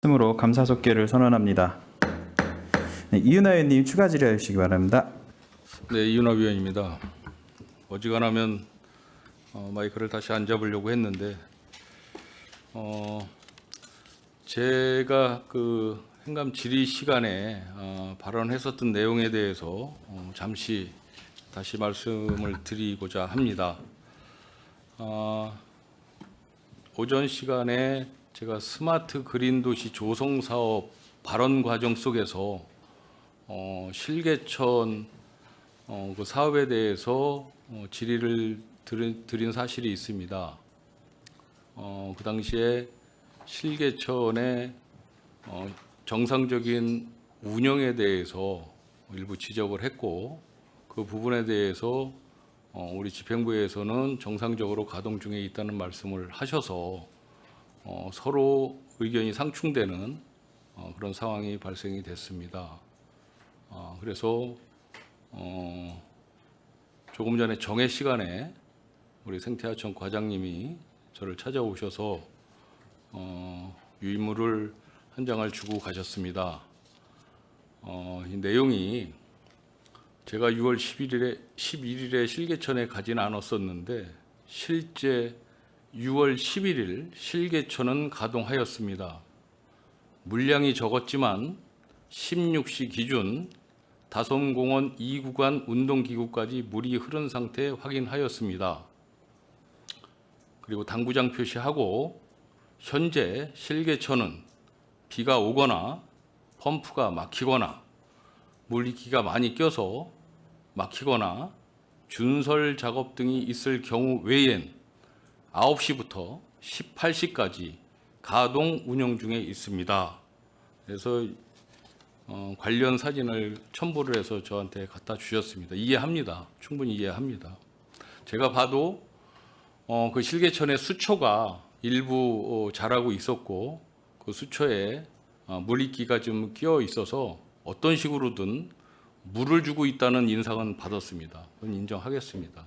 으로 감사속개를 선언합니다. 네, 이윤하 의원님 추가 질의해 주시기 바랍니다. 네, 이윤하 위원입니다. 어지간하면 마이크를 다시 안 잡으려고 했는데 제가 그 행감 질의 시간에 발언했었던 내용에 대해서 잠시 다시 말씀을 드리고자 합니다. 오전 시간에 제가 스마트 그린 도시 조성 사업 발언 과정 속에서 실개천 그 사업에 대해서 질의를 드린 사실이 있습니다. 그 당시에 실개천의 정상적인 운영에 대해서 일부 지적을 했고, 그 부분에 대해서 우리 집행부에서는 정상적으로 가동 중에 있다는 말씀을 하셔서 서로 의견이 상충되는 그런 상황이 발생이 됐습니다. 그래서 조금 전에 정회 시간에 우리 생태하천 과장님이 저를 찾아오셔서 유인물을 한 장을 주고 가셨습니다. 이 내용이 제가 6월 11일에 실개천에 가지는 않았었는데 실제 6월 11일 실개천은 가동하였습니다. 물량이 적었지만 16시 기준 다솜공원 2구간 운동기구까지 물이 흐른 상태 확인하였습니다. 그리고 당구장 표시하고 현재 실개천은 비가 오거나 펌프가 막히거나 물기가 많이 껴서 막히거나 준설 작업 등이 있을 경우 외엔 9시부터 18시까지 가동 운영 중에 있습니다. 그래서 관련 사진을 첨부를 해서 저한테 갖다 주셨습니다. 이해합니다. 충분히 이해합니다. 제가 봐도 그 실개천의 수초가 일부 자라고 있었고, 그 수초에 물이끼가 좀 끼어 있어서 어떤 식으로든 물을 주고 있다는 인상은 받았습니다. 그건 인정하겠습니다.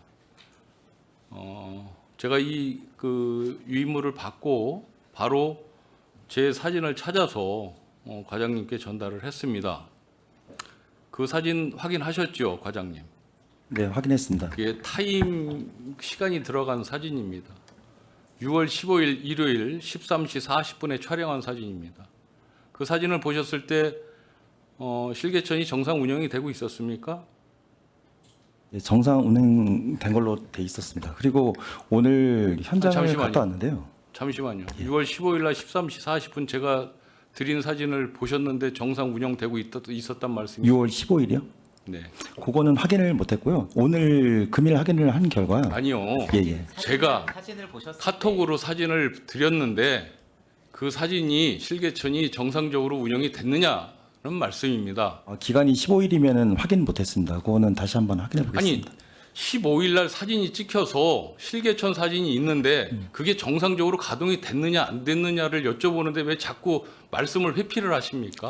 제가 그 유인물을 받고 바로 제 사진을 찾아서 과장님께 전달을 했습니다. 그 사진 확인하셨죠, 과장님? 네, 확인했습니다. 그게 타임 시간이 들어간 사진입니다. 6월 15일 일요일 13시 40분에 촬영한 사진입니다. 그 사진을 보셨을 때 실개천이 정상 운영이 되고 있었습니까? 네, 정상 운행된 걸로 돼 있었습니다. 그리고 오늘 현장을 잠시만요. 갔다 왔는데요. 잠시만요. 6월 15일 날 13시 40분 제가 드린 사진을 보셨는데 정상 운영되고 있었단 말씀이죠? 6월 15일이요? 네. 그거는 확인을 못했고요. 오늘 금일 확인을 한 결과 아니요. 예. 제가 사진을 보셨을 카톡으로 사진을 드렸는데 그 사진이 실개천이 정상적으로 운영이 됐느냐는 말씀입니다. 기간이 15일이면은 확인 못했습니다. 그거는 다시 한번 확인해 아니, 보겠습니다. 15일 날 사진이 찍혀서 실개천 사진이 있는데 그게 정상적으로 가동이 됐느냐 안 됐느냐를 여쭤보는데 왜 자꾸 말씀을 회피를 하십니까?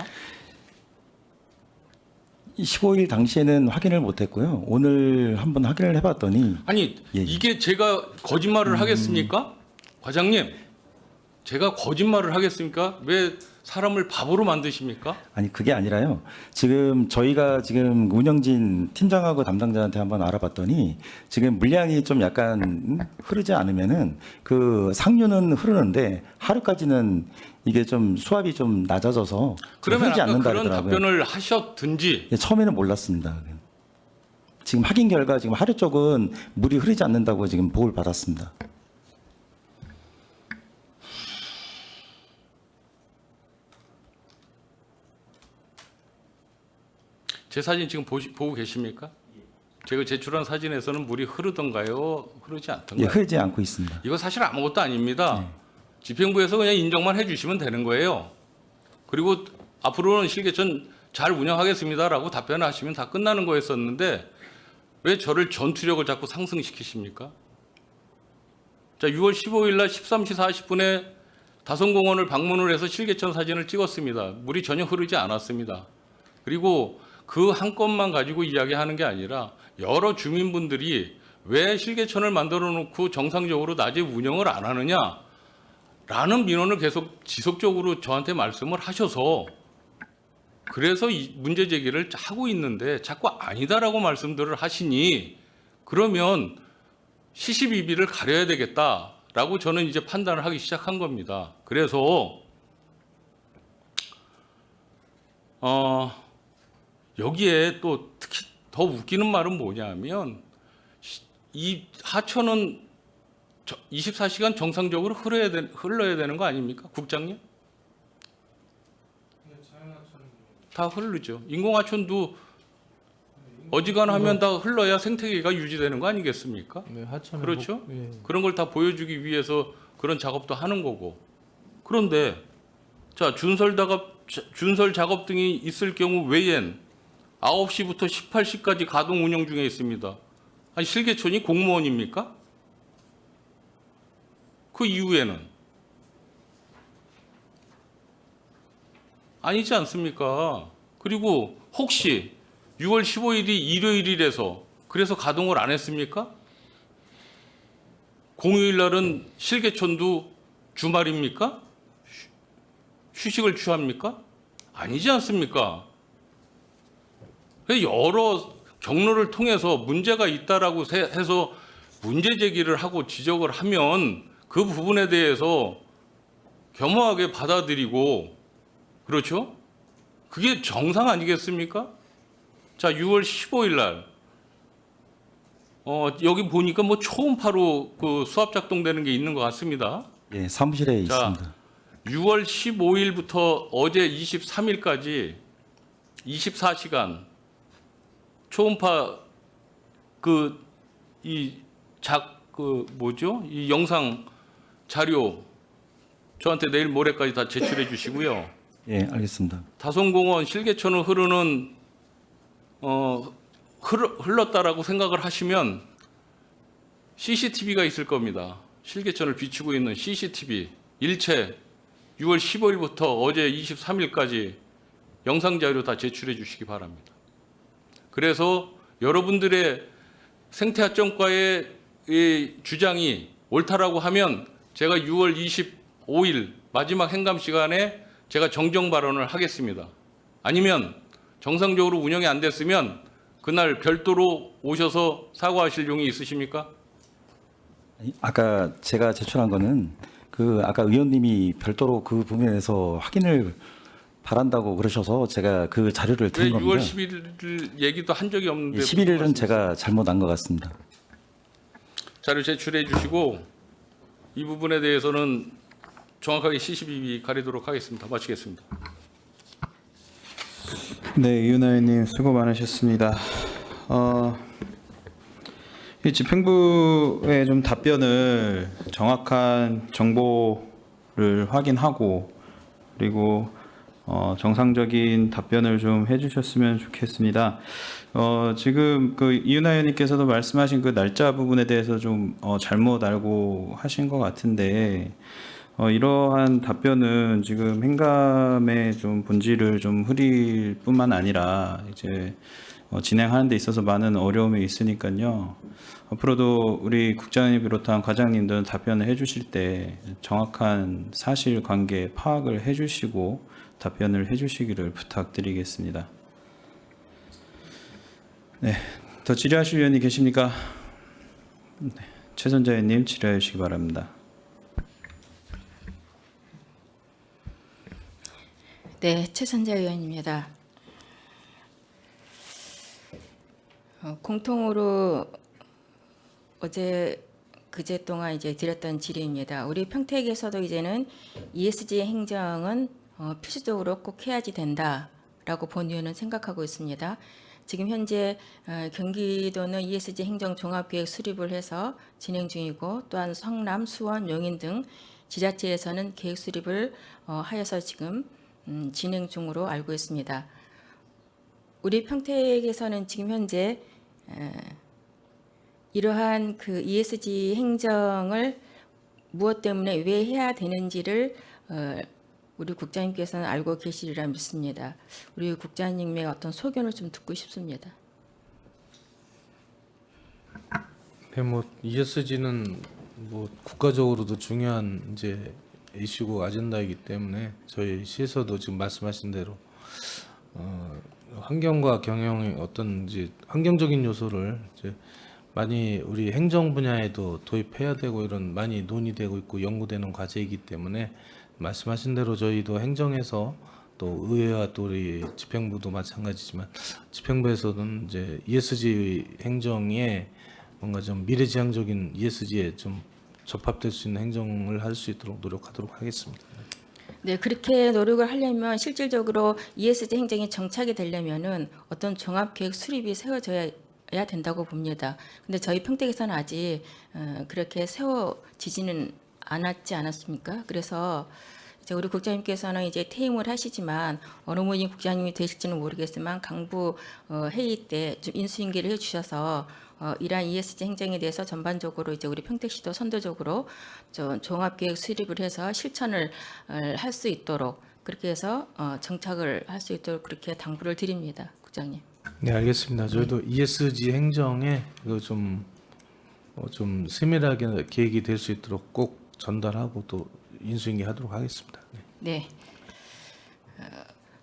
15일 당시에는 확인을 못했고요. 오늘 한번 확인을 해봤더니 아니, 예. 이게 제가 거짓말을 하겠습니까? 과장님, 제가 거짓말을 하겠습니까? 왜 사람을 바보로 만드십니까? 아니 그게 아니라요. 지금 저희가 지금 운영진 팀장하고 담당자한테 한번 알아봤더니 지금 물량이 좀 약간 흐르지 않으면은 그 상류는 흐르는데 하루까지는 이게 좀 수압이 좀 낮아져서 그러면 흐르지 아까 않는다 그런 그러더라고요. 답변을 하셨든지. 예, 처음에는 몰랐습니다. 지금 확인 결과 지금 하류 쪽은 물이 흐르지 않는다고 지금 보고를 받았습니다. 제 사진 지금 보고 계십니까? 제가 제출한 사진에서는 물이 흐르던가요? 흐르지 예, 않던가요? 흐르지 않고 있습니다. 이거 사실 아무것도 아닙니다. 집행부에서 그냥 인정만 해주시면 되는 거예요. 그리고 앞으로는 실개천 잘 운영하겠습니다라고 답변을 하시면 다 끝나는 거였었는데 왜 저를 전투력을 자꾸 상승시키십니까? 자, 6월 15일 날 13시 40분에 다솜공원을 방문을 해서 실개천 사진을 찍었습니다. 물이 전혀 흐르지 않았습니다. 그리고 그 한 건만 가지고 이야기하는 게 아니라 여러 주민분들이 왜 실개천을 만들어 놓고 정상적으로 낮에 운영을 안 하느냐, 라는 민원을 계속 지속적으로 저한테 말씀을 하셔서 그래서 이 문제 제기를 하고 있는데 자꾸 아니다라고 말씀들을 하시니 그러면 시시비비를 가려야 되겠다라고 저는 이제 판단을 하기 시작한 겁니다. 그래서 여기에 또 특히 더 웃기는 말은 뭐냐면 이 하천은 24시간 정상적으로 흘러야 되는 거 아닙니까, 국장님? 다 흐르죠. 인공하천도 어지간하면 다 흘러야 생태계가 유지되는 거 아니겠습니까? 네, 하천은 그렇죠? 예. 그런 걸 다 보여주기 위해서 그런 작업도 하는 거고. 그런데 자 준설 작업 등이 있을 경우 외엔 9시부터 18시까지 가동 운영 중에 있습니다. 아니 실개천이 공무원입니까? 그 이후에는 아니지 않습니까? 그리고 혹시 6월 15일이 일요일이라서 그래서 가동을 안 했습니까? 공휴일 날은 실개천도 주말입니까? 휴식을 취합니까? 아니지 않습니까? 여러 경로를 통해서 문제가 있다라고 해서 문제 제기를 하고 지적을 하면 그 부분에 대해서 겸허하게 받아들이고 그렇죠? 그게 정상 아니겠습니까? 자, 6월 15일 날 여기 보니까 뭐 초음파로 그 수압 작동되는 게 있는 것 같습니다. 예, 사무실에 자, 있습니다. 6월 15일부터 어제 23일까지 24시간 초음파 이 영상 자료 저한테 내일 모레까지 다 제출해 주시고요. 예, 알겠습니다. 다송공원 실개천을 흐르는 흘렀다라고 생각을 하시면 CCTV가 있을 겁니다. 실개천을 비추고 있는 CCTV 일체 6월 15일부터 어제 23일까지 영상 자료 다 제출해 주시기 바랍니다. 그래서 여러분들의 생태하천과의 이 주장이 옳다라고 하면 제가 6월 25일 마지막 행감 시간에 제가 정정 발언을 하겠습니다. 아니면 정상적으로 운영이 안 됐으면 그날 별도로 오셔서 사과하실 용이 있으십니까? 아까 제가 제출한 거는 그 아까 의원님이 별도로 그 부분에 대해서 확인을 바란다고 그러셔서 제가 그 자료를 왜 드린 6월 겁니다. 11일 얘기도 한 적이 없는데 11일은 제가 잘못한 것 같습니다. 자료 제출해 주시고 이 부분에 대해서는 정확하게 CCTV 가리도록 하겠습니다. 마치겠습니다. 네, 이윤하 의원님 수고 많으셨습니다. 이 집행부의 좀 답변을 정확한 정보를 확인하고 그리고 정상적인 답변을 좀 해주셨으면 좋겠습니다. 지금 그 이윤하 의원님께서도 말씀하신 그 날짜 부분에 대해서 좀 잘못 알고 하신 것 같은데 이러한 답변은 지금 행감의 좀 본질을 좀 흐릴 뿐만 아니라 이제 진행하는 데 있어서 많은 어려움이 있으니까요. 앞으로도 우리 국장님 비롯한 과장님들은 답변을 해주실 때 정확한 사실관계 파악을 해주시고 답변을 해주시기를 부탁드리겠습니다. 네, 더 질의하실 의원이 계십니까? 네, 최선자 의원님 질의해 주시기 바랍니다. 네, 최선자 의원입니다. 공통으로 어제 그제 동안 이제 드렸던 질의입니다. 우리 평택에서도 이제는 ESG 행정은 필수적으로 꼭 해야지 된다라고 본 의원은 생각하고 있습니다. 지금 현재 경기도는 ESG 행정 종합계획 수립을 해서 진행 중이고 또한 성남, 수원, 용인 등 지자체에서는 계획 수립을 하여서 지금 진행 중으로 알고 있습니다. 우리 평택에서는 지금 현재 이러한 그 ESG 행정을 무엇 때문에 왜 해야 되는지를 우리 국장님께서는 알고 계시리라 믿습니다. 우리 국장님의 어떤 소견을 좀 듣고 싶습니다. 네, 뭐 ESG는 뭐 국가적으로도 중요한 이제 이슈고 아젠다이기 때문에 저희 시에서도 지금 말씀하신 대로 환경과 경영의 어떤 이제 환경적인 요소를 이제 많이 우리 행정 분야에도 도입해야 되고 이런 많이 논의되고 있고 연구되는 과제이기 때문에 말씀하신 대로 저희도 행정에서 또 의회와 또 우리 집행부도 마찬가지지만 집행부에서는 이제 ESG 행정에 뭔가 좀 미래지향적인 ESG에 좀 접합될 수 있는 행정을 할 수 있도록 노력하도록 하겠습니다. 네, 그렇게 노력을 하려면 실질적으로 ESG 행정이 정착이 되려면은 어떤 종합계획 수립이 세워져야 된다고 봅니다. 근데 저희 평택에서는 아직 그렇게 세워지지는 않았습니까? 그래서 이제 우리 국장님께서는 이제 퇴임을 하시지만 어느 분이 국장님이 되실지는 모르겠지만 강부 회의 때 좀 인수인계를 해주셔서 이러한 ESG 행정에 대해서 전반적으로 이제 우리 평택시도 선도적으로 종합계획 수립을 해서 실천을 할 수 있도록 그렇게 해서 정착을 할 수 있도록 그렇게 당부를 드립니다, 국장님. 네, 알겠습니다. 저희도 ESG 행정에 이거 좀 세밀하게 계획이 될 수 있도록 꼭 전달하고 또 인수인계하도록 하겠습니다. 네. 네.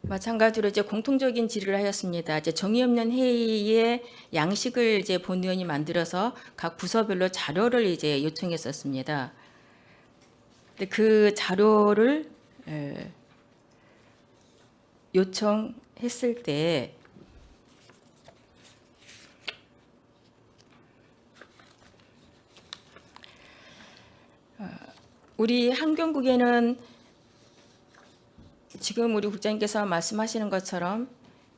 마찬가지로 이제 공통적인 질의를 하였습니다. 이제 정의 없는 회의의 양식을 이제 본의원이 만들어서 각 부서별로 자료를 이제 요청했었습니다. 근데 그 자료를 요청했을 때 우리 환경국에는 지금 우리 국장님께서 말씀하시는 것처럼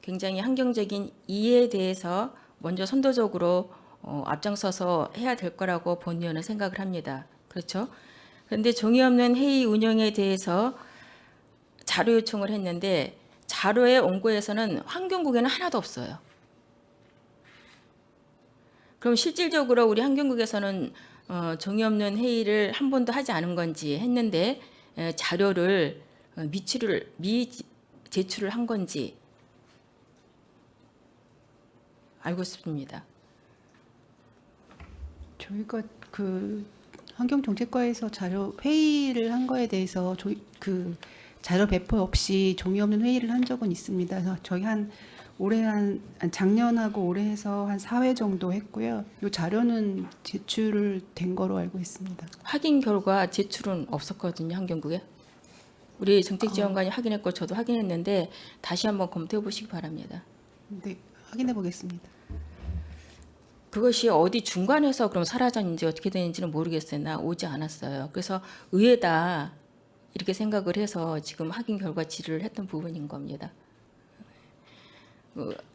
굉장히 환경적인 이해에 대해서 먼저 선도적으로 앞장서서 해야 될 거라고 본의원은 생각을 합니다. 그렇죠? 그런데 종이 없는 회의 운영에 대해서 자료 요청을 했는데 자료의 원고에서는 환경국에는 하나도 없어요. 그럼 실질적으로 우리 환경국에서는 종이 없는 회의를 한 번도 하지 않은 건지 했는데 자료를 제출을 한 건지 알고 싶습니다. 저희가 그 환경정책과에서 자료 회의를 한 거에 대해서 그 자료 배포 없이 종이 없는 회의를 한 적은 있습니다. 그래서 저희 올해 작년하고 올해 해서 한 4회 정도 했고요. 이 자료는 제출된 거로 알고 있습니다. 확인 결과 제출은 없었거든요, 환경국에. 우리 정책지원관이 확인했고 저도 확인했는데 다시 한번 검토해 보시기 바랍니다. 네, 확인해 보겠습니다. 그것이 어디 중간에서 그럼 사라졌는지 어떻게 되는지는 모르겠어요. 나 오지 않았어요. 그래서 의회다 이렇게 생각을 해서 지금 확인 결과 질의를 했던 부분인 겁니다.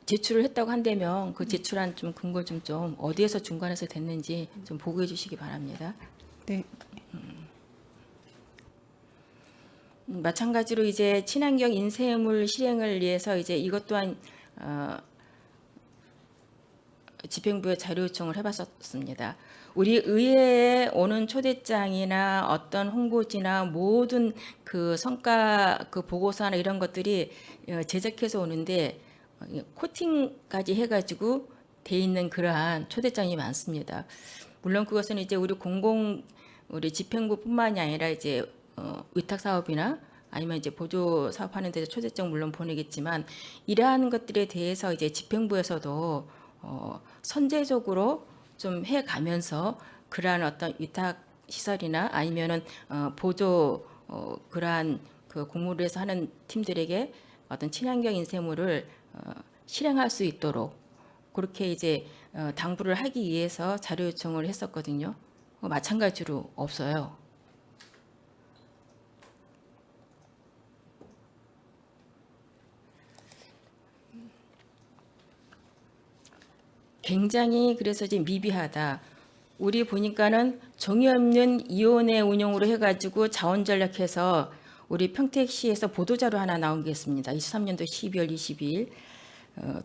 제출을 했다고 한다면 그 제출한 좀 근거 좀 어디에서 중간에서 됐는지 좀 보고해 주시기 바랍니다. 네. 마찬가지로 이제 친환경 인쇄물 실행을 위해서 이제 이것 또한 집행부에 자료 요청을 해봤었습니다. 우리 의회에 오는 초대장이나 어떤 홍보지나 모든 그 성과 그 보고서나 이런 것들이 제작해서 오는데 코팅까지 해가지고 돼 있는 그러한 초대장이 많습니다. 물론 그것은 이제 우리 집행부뿐만이 아니라 이제 위탁 사업이나 아니면 이제 보조 사업하는 데서 초대장 물론 보내겠지만 이러한 것들에 대해서 이제 집행부에서도 선제적으로 좀 해가면서 그러한 어떤 위탁 시설이나 아니면은 보조 그러한 그 공모를 해서 하는 팀들에게 어떤 친환경 인쇄물을 실행할 수 있도록 그렇게 이제 당부를 하기 위해서 자료 요청을 했었거든요. 마찬가지로 없어요. 굉장히 그래서 이제 미비하다. 우리 보니까는 정의 없는 이혼의 운영으로 해가지고 자원 전략해서 우리 평택시에서 보도자료 하나 나온 게 있습니다. 23년도 12월 22일.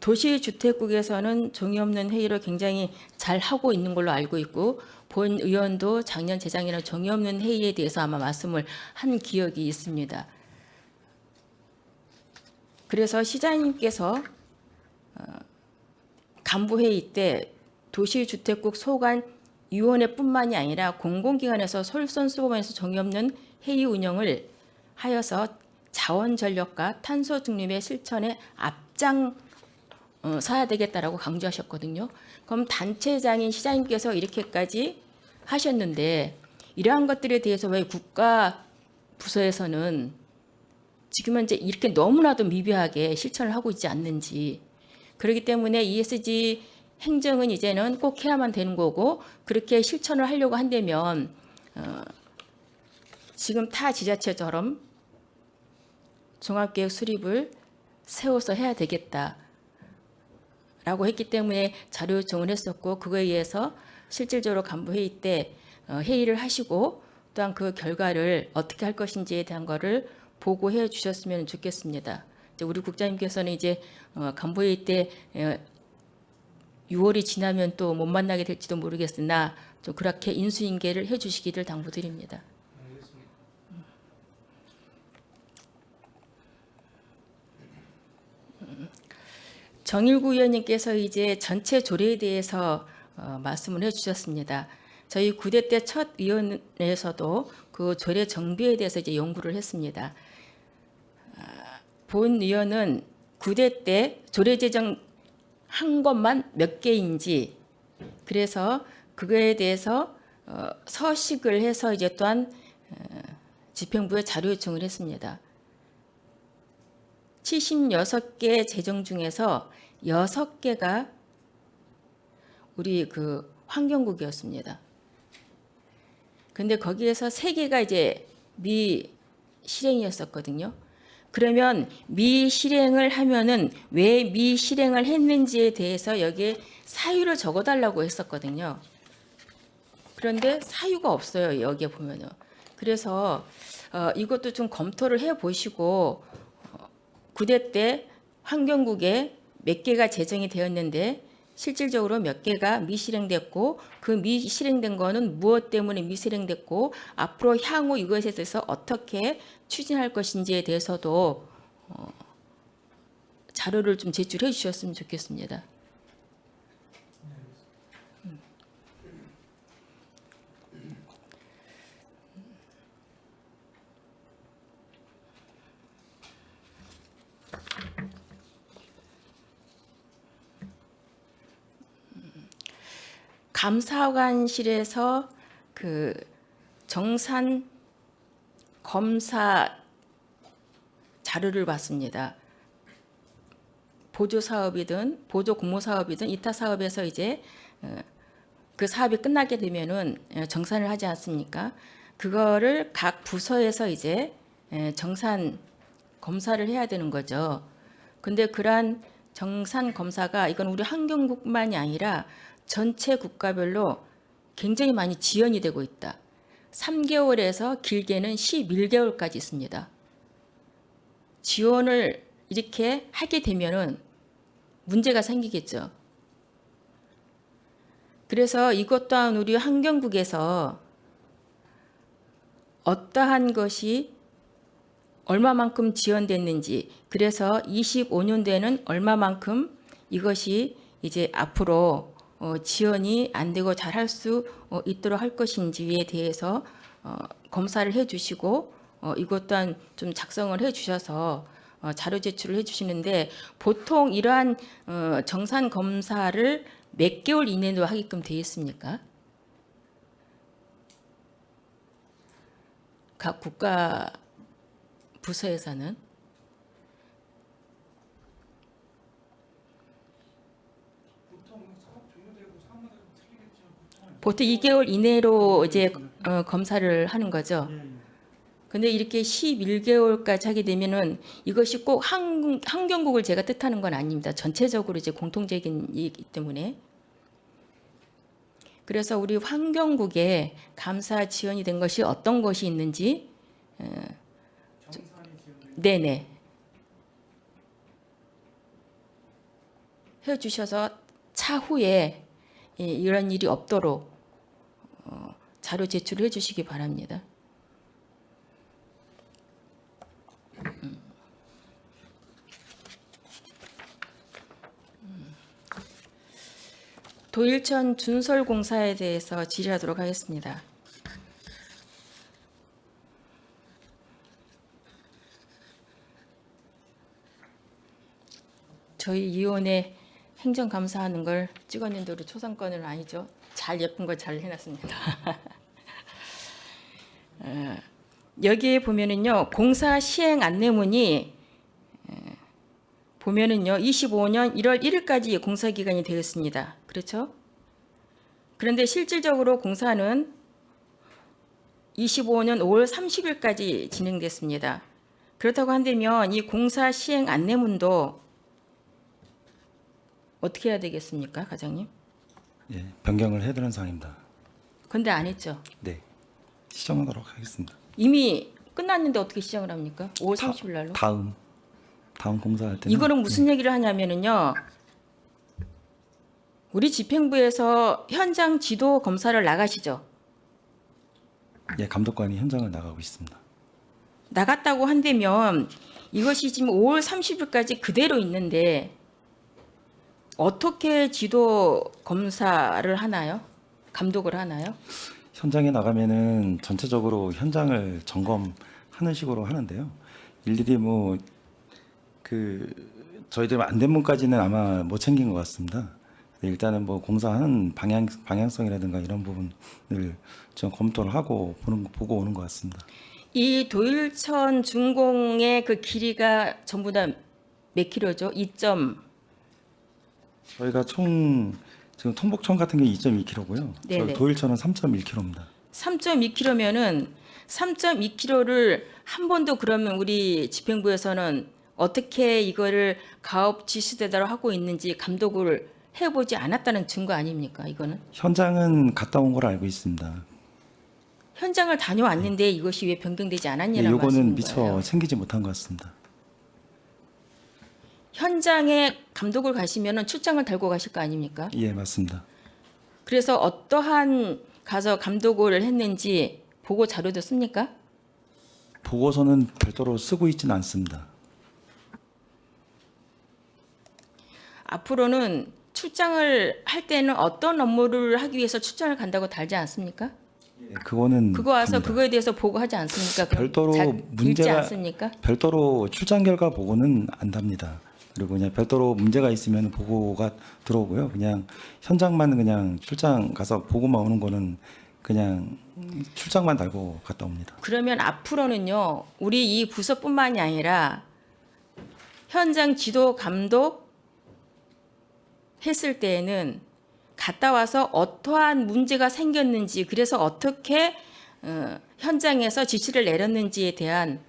도시주택국에서는 정의 없는 회의를 굉장히 잘 하고 있는 걸로 알고 있고 본 의원도 작년 재작년에 정의 없는 회의에 대해서 아마 말씀을 한 기억이 있습니다. 그래서 시장님께서 간부회의 때 도시주택국 소관 위원회뿐만이 아니라 공공기관에서 솔선수범해서 정의 없는 회의 운영을 하여서 자원 전력과 탄소 중립의 실천에 앞장 서야 되겠다라고 강조하셨거든요. 그럼 단체장인 시장님께서 이렇게까지 하셨는데 이러한 것들에 대해서 왜 국가 부서에서는 지금 현재 이렇게 너무나도 미비하게 실천을 하고 있지 않는지. 그렇기 때문에 ESG 행정은 이제는 꼭 해야만 되는 거고, 그렇게 실천을 하려고 한다면 지금 타 지자체처럼 종합계획 수립을 세워서 해야 되겠다라고 했기 때문에 자료 요청을 했었고, 그거에 의해서 실질적으로 간부회의 때 회의를 하시고 또한 그 결과를 어떻게 할 것인지에 대한 거를 보고해 주셨으면 좋겠습니다. 이제 우리 국장님께서는 이제 간부회의 때 6월이 지나면 또 못 만나게 될지도 모르겠으나 좀 그렇게 인수인계를 해주시기를 당부드립니다. 정일구 의원님께서 이제 전체 조례에 대해서 말씀을 해주셨습니다. 저희 9대 때 첫 위원회에서도 그 조례 정비에 대해서 이제 연구를 했습니다. 본 위원은 9대 때 조례 제정 한 것만 몇 개인지, 그래서 그거에 대해서 서식을 해서 이제 또한 집행부에 자료 요청을 했습니다. 76개 제정 중에서 6개가 우리 그 환경국이었습니다. 근데 거기에서 3개가 이제 미실행이었었거든요. 그러면 미실행을 하면은 왜 미실행을 했는지에 대해서 여기에 사유를 적어달라고 했었거든요. 그런데 사유가 없어요, 여기에 보면은. 그래서 이것도 좀 검토를 해보시고 9대 때 환경국에 몇 개가 제정이 되었는데 실질적으로 몇 개가 미실행됐고, 그 미실행된 거는 무엇 때문에 미실행됐고 앞으로 향후 이것에 대해서 어떻게 추진할 것인지에 대해서도 자료를 좀 제출해 주셨으면 좋겠습니다. 감사관실에서 그 정산 검사 자료를 봤습니다. 보조 사업이든 보조 공모 사업이든 이타 사업에서 이제 그 사업이 끝나게 되면은 정산을 하지 않습니까? 그거를 각 부서에서 이제 정산 검사를 해야 되는 거죠. 근데 그러한 정산 검사가 이건 우리 환경국만이 아니라 전체 국가별로 굉장히 많이 지연이 되고 있다. 3개월에서 길게는 11개월까지 있습니다. 지원을 이렇게 하게 되면은 문제가 생기겠죠. 그래서 이것 또한 우리 환경국에서 어떠한 것이 얼마만큼 지원됐는지, 그래서 25년도에는 얼마만큼 이것이 이제 앞으로 지원이 안 되고 잘할 수 있도록 할 것인지에 대해서 검사를 해주시고 이것 또한 좀 작성을 해주셔서 자료 제출을 해주시는데, 보통 이러한 정산 검사를 몇 개월 이내로 하게끔 되어 있습니까? 각 국가 부서에서는 보통 2개월 이내로 이제 검사를 하는 거죠. 근데 이렇게 11개월까지 하게 되면은 이것이 꼭 환경국을 제가 뜻하는 건 아닙니다. 전체적으로 이제 공통적인 이기 때문에. 그래서 우리 환경국에 감사 지원이 된 것이 어떤 것이 있는지, 네네, 해주셔서 차후에 이런 일이 없도록 자료 제출을 해주시기 바랍니다. 도일천 준설공사에 대해서 질의하도록 하겠습니다. 저희 위원회 행정감사하는 걸 찍어낸 대로 초상권은 아니죠. 잘 예쁜 거 잘 해놨습니다. 여기에 보면은요, 공사 시행 안내문이 보면은요, 25년 1월 1일까지 공사 기간이 되었습니다. 그렇죠? 그런데 실질적으로 공사는 25년 5월 30일까지 진행됐습니다. 그렇다고 한다면 이 공사 시행 안내문도 어떻게 해야 되겠습니까, 과장님? 예, 변경을 해야 되는 사항입니다. 근데 안 했죠. 네, 시정하도록 하겠습니다. 이미 끝났는데 어떻게 시작을 합니까? 5월 30일 날로? 다음 공사할 때는 이거는 무슨 얘기를 하냐면은요. 우리 집행부에서 현장 지도 검사를 나가시죠. 예, 감독관이 현장을 나가고 있습니다. 나갔다고 한다면 이것이 지금 5월 30일까지 그대로 있는데 어떻게 지도 검사를 하나요? 감독을 하나요? 현장에 나가면은 전체적으로 현장을 점검하는 식으로 하는데요. 일일이 뭐 저희들 안전문까지는 아마 못 챙긴 것 같습니다. 일단은 뭐 공사하는 방향성이라든가 이런 부분을 좀 검토를 하고 보고 오는 것 같습니다. 이 도일천 준공의 그 길이가 전부 다 몇 킬로죠? 2점. 저희가 총 지금 통복천 같은 게 2.2km고요. 네네. 도일천은 3.1km입니다. 3.2km면은 3.2km를 한 번도 그러면 우리 집행부에서는 어떻게 이거를 가업 지시대로 하고 있는지 감독을 해보지 않았다는 증거 아닙니까? 이거는 현장은 갔다 온 걸로 알고 있습니다. 현장을 다녀왔는데 이것이 왜 변경되지 예, 않았냐는 요거는 말씀인 거예요. 미처 챙기지 못한 것 같습니다. 현장에 감독을 가시면은 출장을 달고 가실 거 아닙니까? 예, 맞습니다. 그래서 어떠한 가서 감독을 했는지 보고 자료도 씁니까? 보고서는 별도로 쓰고 있지는 않습니다. 앞으로는 출장을 할 때는 어떤 업무를 하기 위해서 출장을 간다고 달지 않습니까? 예, 그거는 그거 와서 갑니다. 그거에 대해서 보고하지 않습니까? 그럼 별도로 읽지 않습니까? 별도로 출장 결과 보고는 안 답니다. 그리고 그냥 별도로 문제가 있으면 보고가 들어오고요. 그냥 현장만 그냥 출장 가서 보고만 오는 거는 그냥 출장만 달고 갔다 옵니다. 그러면 앞으로는요, 우리 이 부서뿐만이 아니라 현장 지도 감독 했을 때에는 갔다 와서 어떠한 문제가 생겼는지, 그래서 어떻게 현장에서 지시를 내렸는지에 대한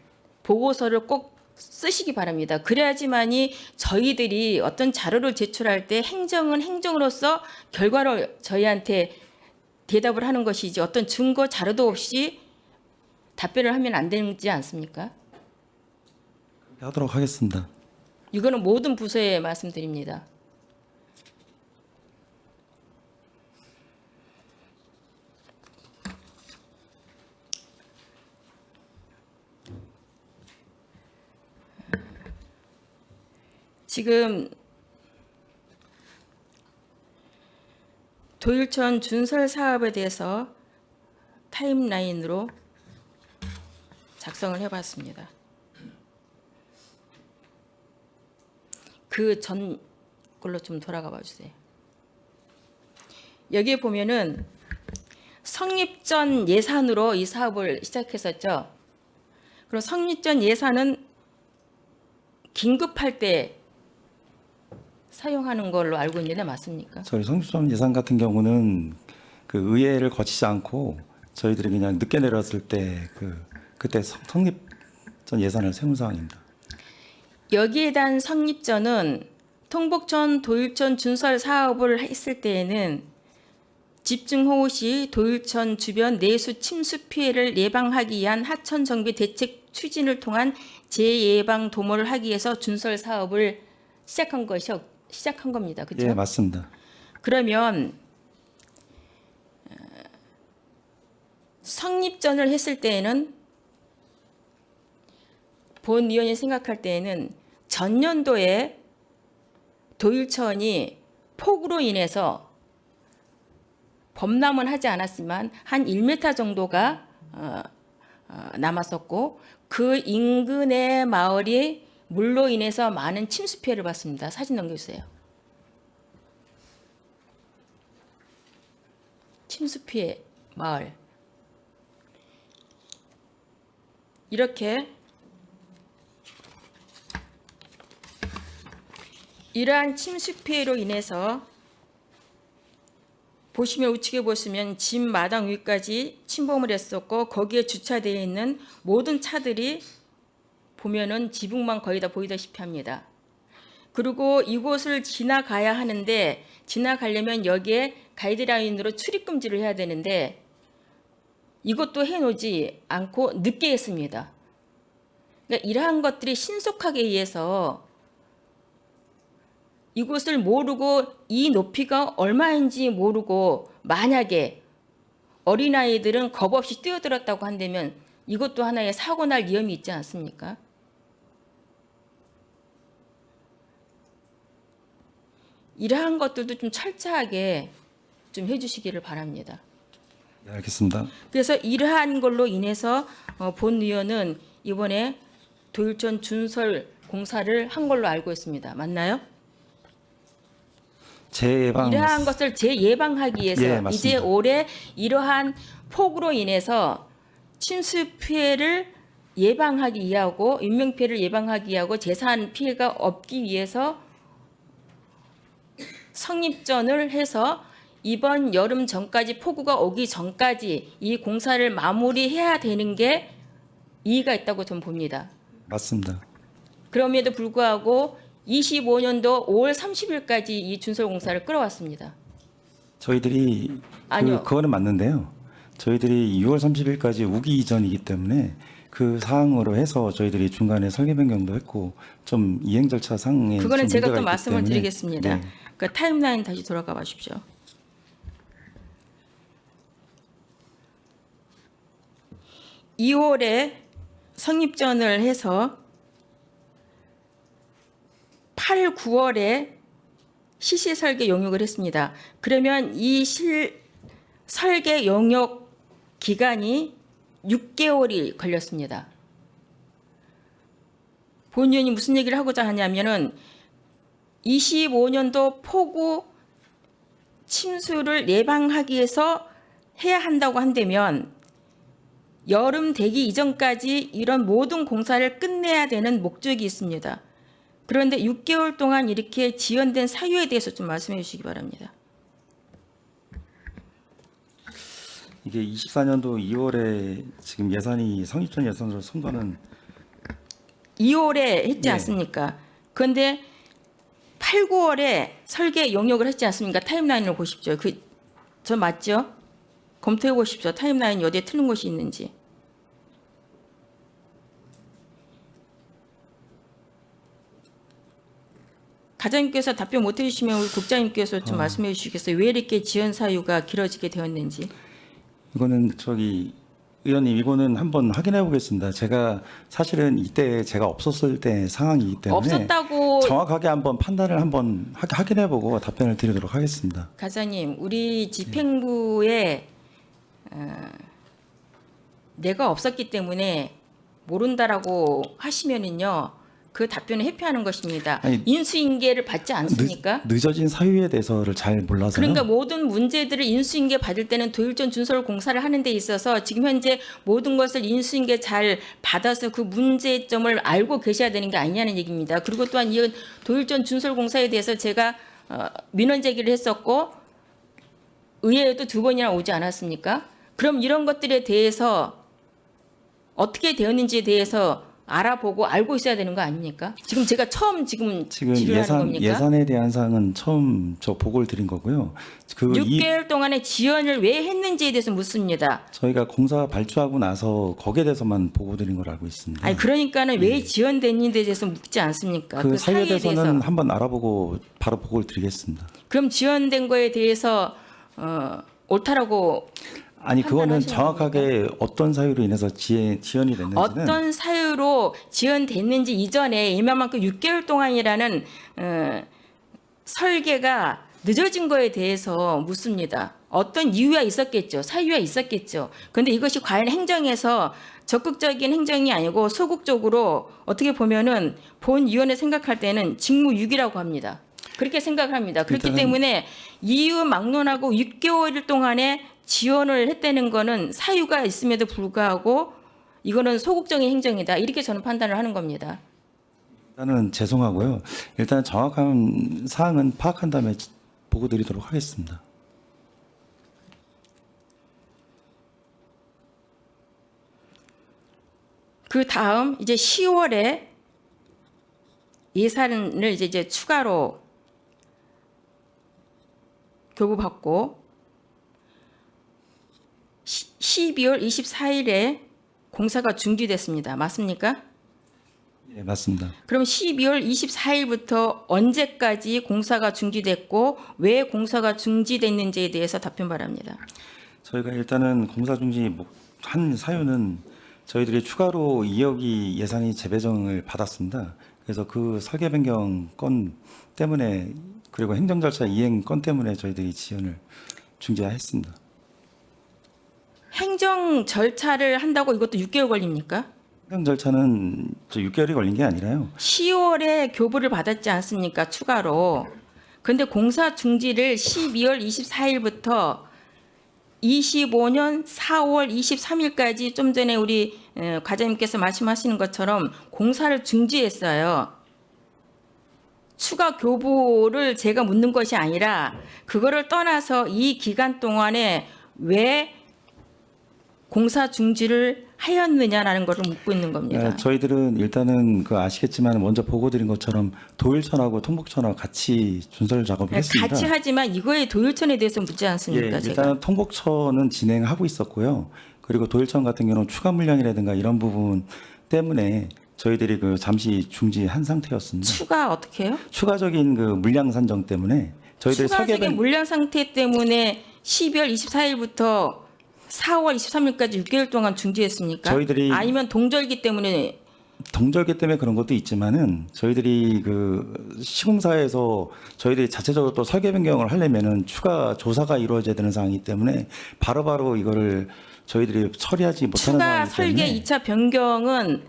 보고서를 꼭 쓰시기 바랍니다. 그래야지만이 저희들이 어떤 자료를 제출할 때 행정은 행정으로서 결과를 저희한테 대답을 하는 것이지 어떤 증거 자료도 없이 답변을 하면 안 되지 않습니까? 그렇게 하도록 하겠습니다. 이거는 모든 부서에 말씀드립니다. 지금 도일천 준설 사업에 대해서 타임라인으로 작성을 해봤습니다. 그 전 걸로 좀 돌아가 봐주세요. 여기에 보면은 성립 전 예산으로 이 사업을 시작했었죠. 그리고 성립 전 예산은 긴급할 때 사용하는 걸로 알고 있는데 맞습니까? 저희 성립전 예산 같은 경우는 그 의회를 거치지 않고 저희들이 그냥 늦게 내렸을 때 그때 성립전 예산을 세운 상황입니다. 여기에 대한 성립전은 통복천 도일천 준설 사업을 했을 때에는 집중호우 시 도일천 주변 내수 침수 피해를 예방하기 위한 하천 정비 대책 추진을 통한 재예방 도모를 하기 위해서 준설 사업을 시작한 겁니다. 그렇죠? 예, 맞습니다. 그러면 성립전을 했을 때에는 본 위원이 생각할 때에는 전년도에 도일천이 폭우로 인해서 범람은 하지 않았지만 한 1m 정도가 남았었고 그 인근의 마을이 물로 인해서 많은 침수 피해를 봤습니다. 사진 넘겨주세요. 침수 피해 마을. 이렇게 이러한 침수 피해로 인해서 보시면 우측에 보시면 집 마당 위까지 침범을 했었고 거기에 주차되어 있는 모든 차들이 보면은 지붕만 거의 다 보이다시피 합니다. 그리고 이곳을 지나가야 하는데 지나가려면 여기에 가이드라인으로 출입 금지를 해야 되는데 이것도 해놓지 않고 늦게 했습니다. 그러니까 이러한 것들이 신속하게 의해서 이곳을 모르고 이 높이가 얼마인지 모르고 만약에 어린아이들은 겁 없이 뛰어들었다고 한다면 이것도 하나의 사고 날 위험이 있지 않습니까? 이러한 것들도 좀 철저하게 좀 해주시기를 바랍니다. 네, 알겠습니다. 그래서 이러한 걸로 인해서 본 의원은 이번에 도율촌 준설 공사를 한 걸로 알고 있습니다. 맞나요? 재예방 이러한 것을 재예방하기 위해서 예, 맞습니다. 이제 올해 이러한 폭우로 인해서 침수 피해를 예방하기 위하고 인명 피해를 예방하기 위하고 재산 피해가 없기 위해서 성립전을 해서 이번 여름 전까지 폭우가 오기 전까지 이 공사를 마무리해야 되는 게 이의가 있다고 저는 봅니다. 맞습니다. 그럼에도 불구하고 25년도 5월 30일까지 이 준설 공사를 끌어왔습니다. 저희들이 아니요. 그거는 맞는데요. 저희들이 6월 30일까지 우기 이전이기 때문에 그 사항으로 해서 저희들이 중간에 설계 변경도 했고 좀 이행 절차 상에 그거는 좀 제가 문제가 또 있기 말씀을 때문에 드리겠습니다. 네. 그 타임라인 다시 돌아가 보십시오. (2월에) 성립전을 해서 8, 9월에 시시 설계 용역을 했습니다. 그러면 이 설계 용역 기간이 6개월이 걸렸습니다. 본 의원이 무슨 얘기를 하고자 하냐면은 25년도 폭우 침수를 예방하기 위해서 해야 한다고 한다면 여름 되기 이전까지 이런 모든 공사를 끝내야 되는 목적이 있습니다. 그런데 6개월 동안 이렇게 지연된 사유에 대해서 좀 말씀해 주시기 바랍니다. 이게 24년도 2월에 지금 예산이 성립전 예산으로 송도는 2월에 했지 네. 않습니까? 그런데 8, 9월에 설계 용역을 했지 않습니까? 타임라인을 보십시오. 저 맞죠? 검토해 보십시오. 타임라인이 어디에 틀린 곳이 있는지. 과장님께서 답변 못 해주시면 우리 국장님께서 좀 말씀해 주시겠어요? 왜 이렇게 지연 사유가 길어지게 되었는지. 이거는 의원님 이거는 한번 확인해 보겠습니다. 제가 사실은 이때 제가 없었을 때 상황이기 때문에 없었다고. 정확하게 한번 판단을 한번 확인해 보고 답변을 드리도록 하겠습니다. 과장님, 우리 집행부에 내가 없었기 때문에 모른다라고 하시면은요, 그 답변을 회피하는 것입니다. 아니, 인수인계를 받지 않습니까? 늦어진 사유에 대해서를 잘 몰라서요. 그러니까 모든 문제들을 인수인계 받을 때는 도율전 준설 공사를 하는 데 있어서 지금 현재 모든 것을 인수인계 잘 받아서 그 문제점을 알고 계셔야 되는 게 아니냐는 얘기입니다. 그리고 또한 이 도율전 준설 공사에 대해서 제가 민원 제기를 했었고 의회에도 2번이나 오지 않았습니까? 그럼 이런 것들에 대해서 어떻게 되었는지에 대해서 알아보고 알고 있어야 되는 거 아닙니까? 지금 제가 처음 지금 질의하는 겁니까? 예산에 대한 사항은 처음 저 보고를 드린 거고요. 6개월 동안에 지연을 왜 했는지에 대해서 묻습니다. 저희가 공사 발주하고 나서 거기에 대해서만 보고 드린 걸 알고 있습니다. 아니 그러니까는 왜 지연됐는지에 대해서 묻지 않습니까? 그 사유에 사유에 대해서는 대해서. 한번 알아보고 바로 보고를 드리겠습니다. 그럼 지연된 거에 대해서 옳다라고 아니 그거는 판단하시는 정확하게 어떤 사유로 인해서 지연이 됐는지는 어떤 사유로 지연됐는지 이전에 이만큼 6개월 동안이라는 설계가 늦어진 거에 대해서 묻습니다. 어떤 이유가 있었겠죠. 사유가 있었겠죠. 그런데 이것이 과연 행정에서 적극적인 행정이 아니고 소극적으로 어떻게 보면은 본위원회 생각할 때는 직무유기라고 합니다. 그렇게 생각을 합니다. 그렇기 일단은- 때문에 이유 막론하고 6개월 동안에 지원을 했다는 거는 사유가 있음에도 불구하고 이거는 소극적인 행정이다. 이렇게 저는 판단을 하는 겁니다. 일단은 죄송하고요. 일단 정확한 사항은 파악한 다음에 보고 드리도록 하겠습니다. 그 다음 이제 10월에 예산을 이제 추가로 교부받고 12월 24일에 공사가 중지됐습니다. 맞습니까? 예, 맞습니다. 그럼 12월 24일부터 언제까지 공사가 중지됐고 왜 공사가 중지됐는지에 대해서 답변 바랍니다. 저희가 일단은 공사 중지 한 사유는 저희들이 추가로 2억이 예산이 재배정을 받았습니다. 그래서 그 설계 변경 건 때문에 그리고 행정 절차 이행 건 때문에 저희들이 지연을 중지했습니다. 행정 절차를 한다고 이것도 6개월 걸립니까? 행정 절차는 6개월이 걸린 게 아니라요. 10월에 교부를 받았지 않습니까? 추가로. 근데 공사 중지를 12월 24일부터 25년 4월 23일까지 좀 전에 우리 과장님께서 말씀하시는 것처럼 공사를 중지했어요. 추가 교부를 제가 묻는 것이 아니라 그거를 떠나서 이 기간 동안에 왜 공사 중지를 하였느냐라는 것을 묻고 있는 겁니다. 저희들은 일단은 아시겠지만 먼저 보고 드린 것처럼 도일청하고 통복청하고 같이 준설 작업을 했습니다. 같이 하지만 이거의 도율천에 대해서 묻지 않습니까? 예, 제가. 일단 통복처는 진행하고 있었고요. 그리고 도일청 같은 경우는 추가 물량이라든가 이런 부분 때문에 저희들이 잠시 중지한 상태였습니다. 추가 어떻게 해요? 추가적인 물량 산정 때문에 저희들이 추가적인 물량 상태 때문에 12월 24일부터 4월 23일까지 6개월 동안 중지했습니까? 저희들이- 아니면 동절기 때문에 동절기 때문에 그런 것도 있지만은 저희들이 시공사에서 저희들이 자체적으로 또 설계 변경을 하려면은 추가 조사가 이루어져야 되는 상황이기 때문에 바로바로 이거를 저희들이 처리하지 못하는 추가 상황이기 설계 때문에 2차 변경은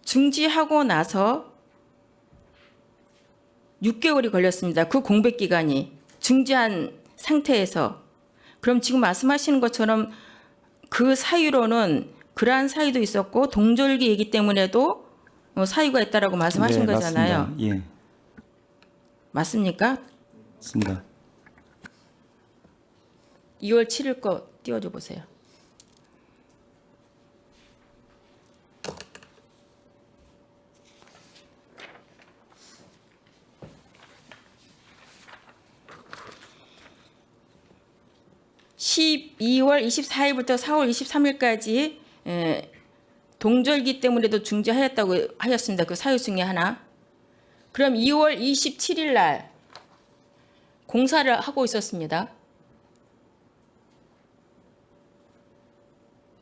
중지하고 나서 6개월이 걸렸습니다. 그 공백 기간이 중지한 상태에서 그럼 지금 말씀하시는 것처럼 그 사유로는 그러한 사유도 있었고 동절기이기 때문에도 사유가 있다라고 말씀하신 네, 거잖아요. 맞습니다. 예, 맞습니까? 맞습니다. 2월 7일 거 띄워줘 보세요. (12월 24일부터 4월 23일까지) 동절기 때문에도 중지하였다고 하였습니다. 그 사유 중에 하나. 그럼 2월 27일 날 공사를 하고 있었습니다.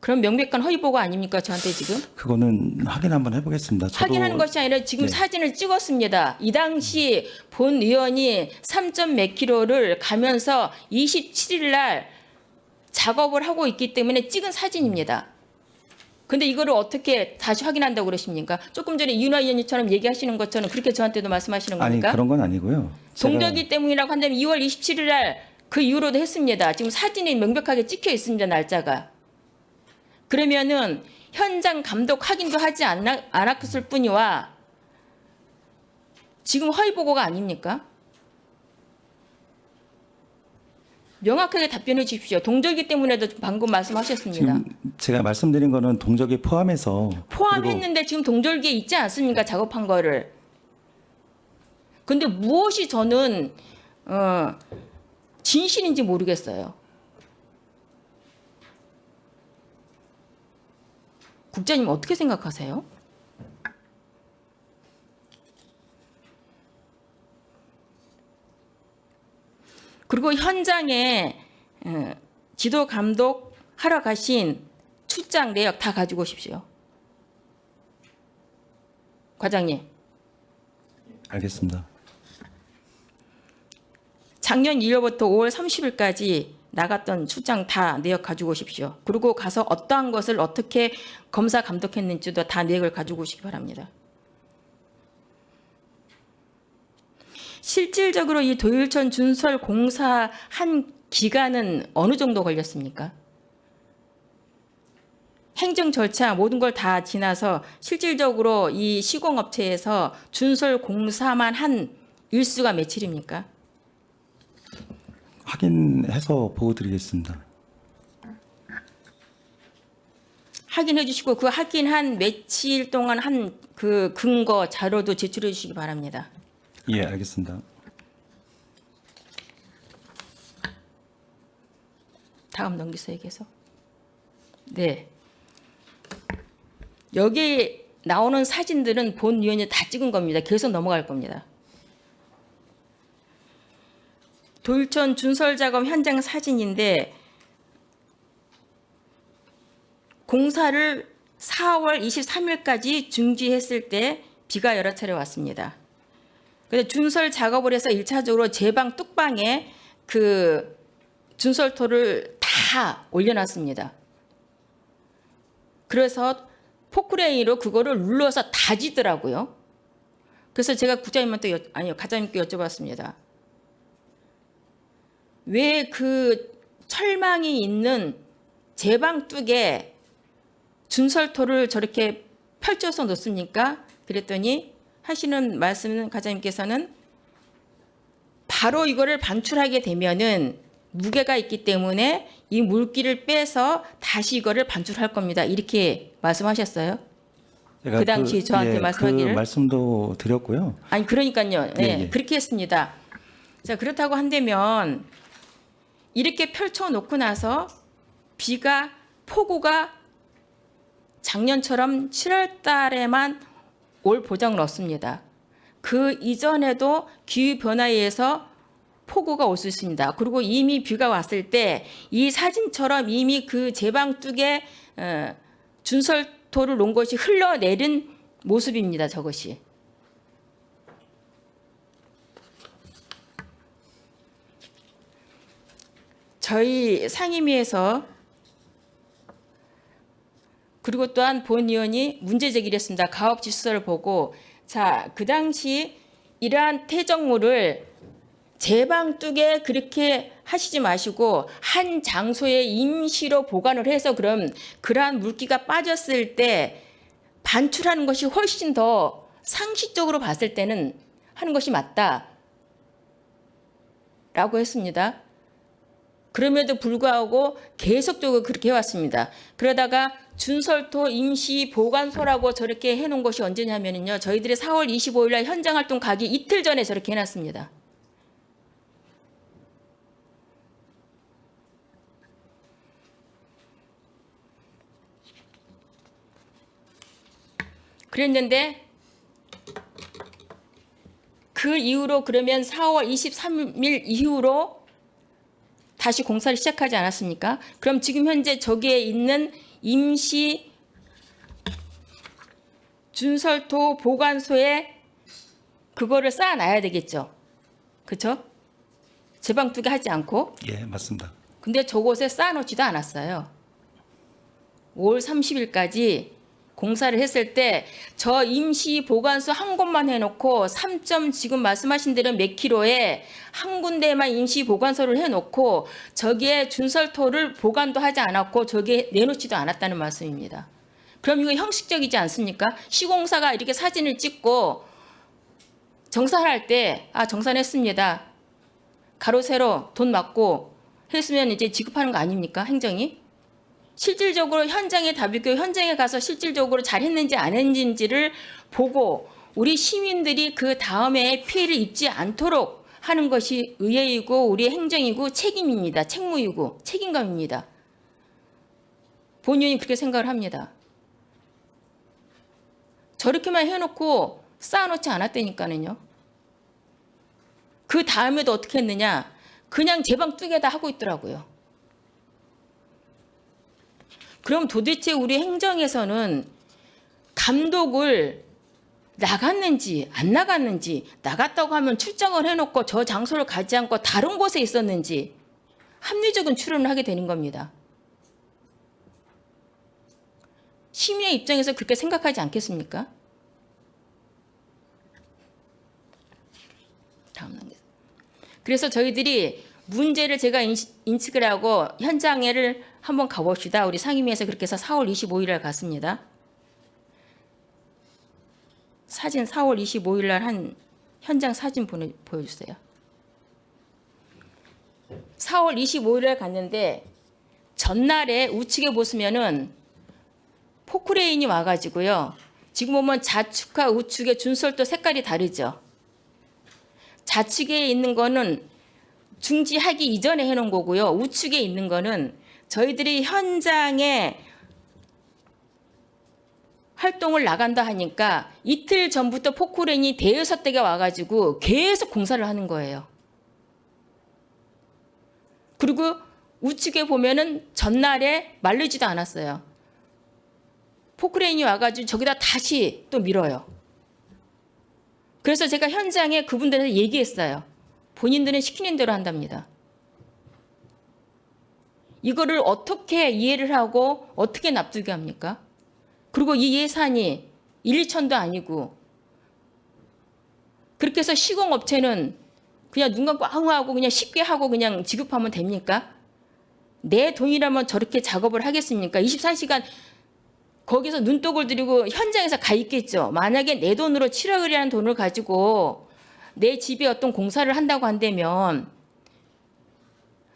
그럼 명백한 허위 보고 아닙니까? 저한테 지금 그거는 확인 한번 해보겠습니다. 저도- 확인하는 것이 아니라 지금 네. 사진을 찍었습니다. 이 당시 본 의원이 3점 몇 킬로를 가면서 27일 날 작업을 하고 있기 때문에 찍은 사진입니다. 근데 이거를 어떻게 다시 확인한다고 그러십니까? 조금 전에 윤화 의원님처럼 얘기하시는 것처럼 그렇게 저한테도 말씀하시는 아니 겁니까? 그런 건 아니고요. 제가- 동절기 때문이라고 한다면 2월 27일 날 그 이후로도 했습니다. 지금 사진이 명백하게 찍혀 있습니다. 날짜가. 그러면은 현장 감독 확인도 하지 않았을 뿐이와 지금 허위 보고가 아닙니까? 명확하게 답변해 주십시오. 동절기 때문에도 방금 말씀하셨습니다. 지금 제가 말씀드린 거는 동적이 포함해서 포함했는데 지금 동절기에 있지 않습니까? 작업한 거를. 근데 무엇이 저는 진실인지 모르겠어요. 국장님 어떻게 생각하세요? 그리고 현장에 지도 감독 하러 가신 출장 내역 다 가지고 오십시오. 과장님. 알겠습니다. 작년 1월부터 5월 30일까지 나갔던 출장 다 내역 가지고 오십시오. 그리고 가서 어떠한 것을 어떻게 검사 감독했는지도 다 내역을 가지고 오시기 바랍니다. 실질적으로 이 도율천 준설 공사한 기간은 어느 정도 걸렸습니까? 행정 절차 모든 걸 다 지나서 실질적으로 이 시공업체에서 준설 공사만 한 일수가 며칠입니까? 확인해서 보고 드리겠습니다. 확인해 주시고 그 확인한 며칠 동안 한 그 근거 자료도 제출해 주시기 바랍니다. 예, 알겠습니다. 다음 넘기세요, 계속. 네. 여기 나오는 사진들은 본 위원이 다 찍은 겁니다. 계속 넘어갈 겁니다. 도율천 준설 작업 현장 사진인데 공사를 4월 23일까지 중지했을 때 비가 여러 차례 왔습니다. 그래서 준설 작업을 해서 1차적으로 제방 뚝방에 그 준설토를 다 올려놨습니다. 그래서 포크레인으로 그거를 눌러서 다지더라고요. 그래서 제가 국장님한테 과장님께 여쭤봤습니다. 왜 그 철망이 있는 제방 뚝에 준설토를 저렇게 펼쳐서 놓습니까? 그랬더니 하시는 말씀은 과장님께서는 바로 이거를 반출하게 되면은 무게가 있기 때문에 이 물기를 빼서 다시 이거를 반출할 겁니다. 이렇게 말씀하셨어요. 제가 그 당시 저한테 말씀하기를. 그 말씀도 드렸고요. 아니 그러니까요. 네, 예. 그렇게 했습니다. 자 그렇다고 한다면 이렇게 펼쳐놓고 나서 폭우가 작년처럼 7월 달에만 올 보장은 없습니다. 그 이전에도 기후변화에 의해서 폭우가 올 수 있습니다. 그리고 이미 비가 왔을 때 이 사진처럼 이미 그 제방뚝에 준설토를 놓은 것이 흘러내린 모습입니다. 저것이. 저희 상임위에서 그리고 또한 본 의원이 문제 제기를 했습니다. 가업지 수서를 보고 자, 그 당시 이러한 퇴적물을 제방뚝에 그렇게 하시지 마시고 한 장소에 임시로 보관을 해서 그럼 그러한 물기가 빠졌을 때 반출하는 것이 훨씬 더 상식적으로 봤을 때는 하는 것이 맞다라고 했습니다. 그럼에도 불구하고 계속적으로 그렇게 해왔습니다. 그러다가 준설토 임시 보관소라고 저렇게 해놓은 것이 언제냐면요. 저희들이 4월 25일 날 현장 활동 가기 이틀 전에 저렇게 해놨습니다. 그랬는데 그 이후로 그러면 4월 23일 이후로 다시 공사를 시작하지 않았습니까? 그럼 지금 현재 저기에 있는 임시 준설토 보관소에 그거를 쌓아놔야 되겠죠. 그렇죠? 제방두개 하지 않고. 예, 맞습니다. 근데 저곳에 쌓아놓지도 않았어요. 5월 30일까지 공사를 했을 때 저 임시 보관소 한 곳만 해놓고 3점 지금 말씀하신 대로 몇 킬로에 한 군데만 임시 보관소를 해놓고 저기에 준설토를 보관도 하지 않았고 저기에 내놓지도 않았다는 말씀입니다. 그럼 이거 형식적이지 않습니까? 시공사가 이렇게 사진을 찍고 정산할 때 정산했습니다. 가로 세로 돈 맞고 했으면 이제 지급하는 거 아닙니까? 행정이? 실질적으로 현장에 답이고 현장에 가서 실질적으로 잘했는지 안 했는지를 보고 우리 시민들이 그 다음에 피해를 입지 않도록 하는 것이 의회이고 우리 행정이고 책임입니다. 책무이고 책임감입니다. 본의원이 그렇게 생각을 합니다. 저렇게만 해놓고 쌓아놓지 않았다니까는요. 그 다음에도 어떻게 했느냐. 그냥 제방뚝에다 하고 있더라고요. 그럼 도대체 우리 행정에서는 감독을 나갔는지 안 나갔는지 나갔다고 하면 출장을 해놓고 저 장소를 가지 않고 다른 곳에 있었는지 합리적인 추론을 하게 되는 겁니다. 시민의 입장에서 그렇게 생각하지 않겠습니까? 다음 단계. 그래서 저희들이 문제를 제가 인식을 하고 현장에를 한번 가봅시다. 우리 상임위에서 그렇게 해서 4월 25일 날 갔습니다. 사진 4월 25일 날 한 현장 사진 보여주세요. 4월 25일 날 갔는데 전날에 우측에 보시면은 포크레인이 와가지고요. 지금 보면 좌측과 우측의 준설도 색깔이 다르죠. 좌측에 있는 거는 중지하기 이전에 해놓은 거고요. 우측에 있는 거는 저희들이 현장에 활동을 나간다 하니까 이틀 전부터 포크레인이 대여섯 대가 와가지고 계속 공사를 하는 거예요. 그리고 우측에 보면은 전날에 마르지도 않았어요. 포크레인이 와가지고 저기다 다시 또 밀어요. 그래서 제가 현장에 그분들한테 얘기했어요. 본인들은 시키는 대로 한답니다. 이거를 어떻게 이해를 하고 어떻게 납득이 합니까? 그리고 이 예산이 1, 2천도 아니고 그렇게 해서 시공업체는 그냥 눈 감고 아웅하고 그냥 쉽게 하고 그냥 지급하면 됩니까? 내 돈이라면 저렇게 작업을 하겠습니까? 24시간 거기서 눈독을 들이고 현장에서 가 있겠죠. 만약에 내 돈으로 7억이라는 돈을 가지고 내 집에 어떤 공사를 한다고 한다면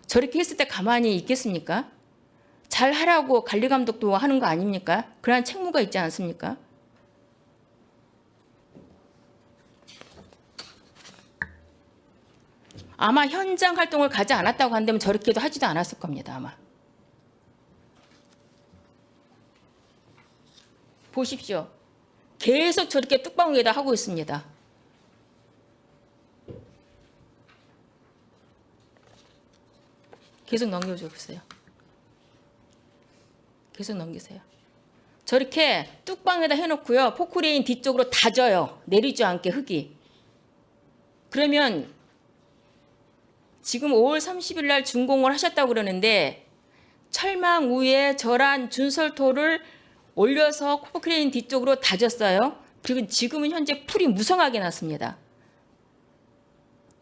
저렇게 했을 때 가만히 있겠습니까? 잘 하라고 관리감독도 하는 거 아닙니까? 그러한 책무가 있지 않습니까? 아마 현장 활동을 가지 않았다고 한다면 저렇게도 하지도 않았을 겁니다. 아마. 보십시오. 계속 저렇게 뚝방위에다 하고 있습니다. 계속 넘겨줘 보세요. 계속 넘기세요. 저렇게 뚝방에다 해놓고요. 포크레인 뒤쪽으로 다져요. 내리지 않게 흙이. 그러면 지금 5월 30일 날 준공을 하셨다고 그러는데 철망 위에 저란 준설토를 올려서 포크레인 뒤쪽으로 다졌어요. 그리고 지금은 현재 풀이 무성하게 났습니다.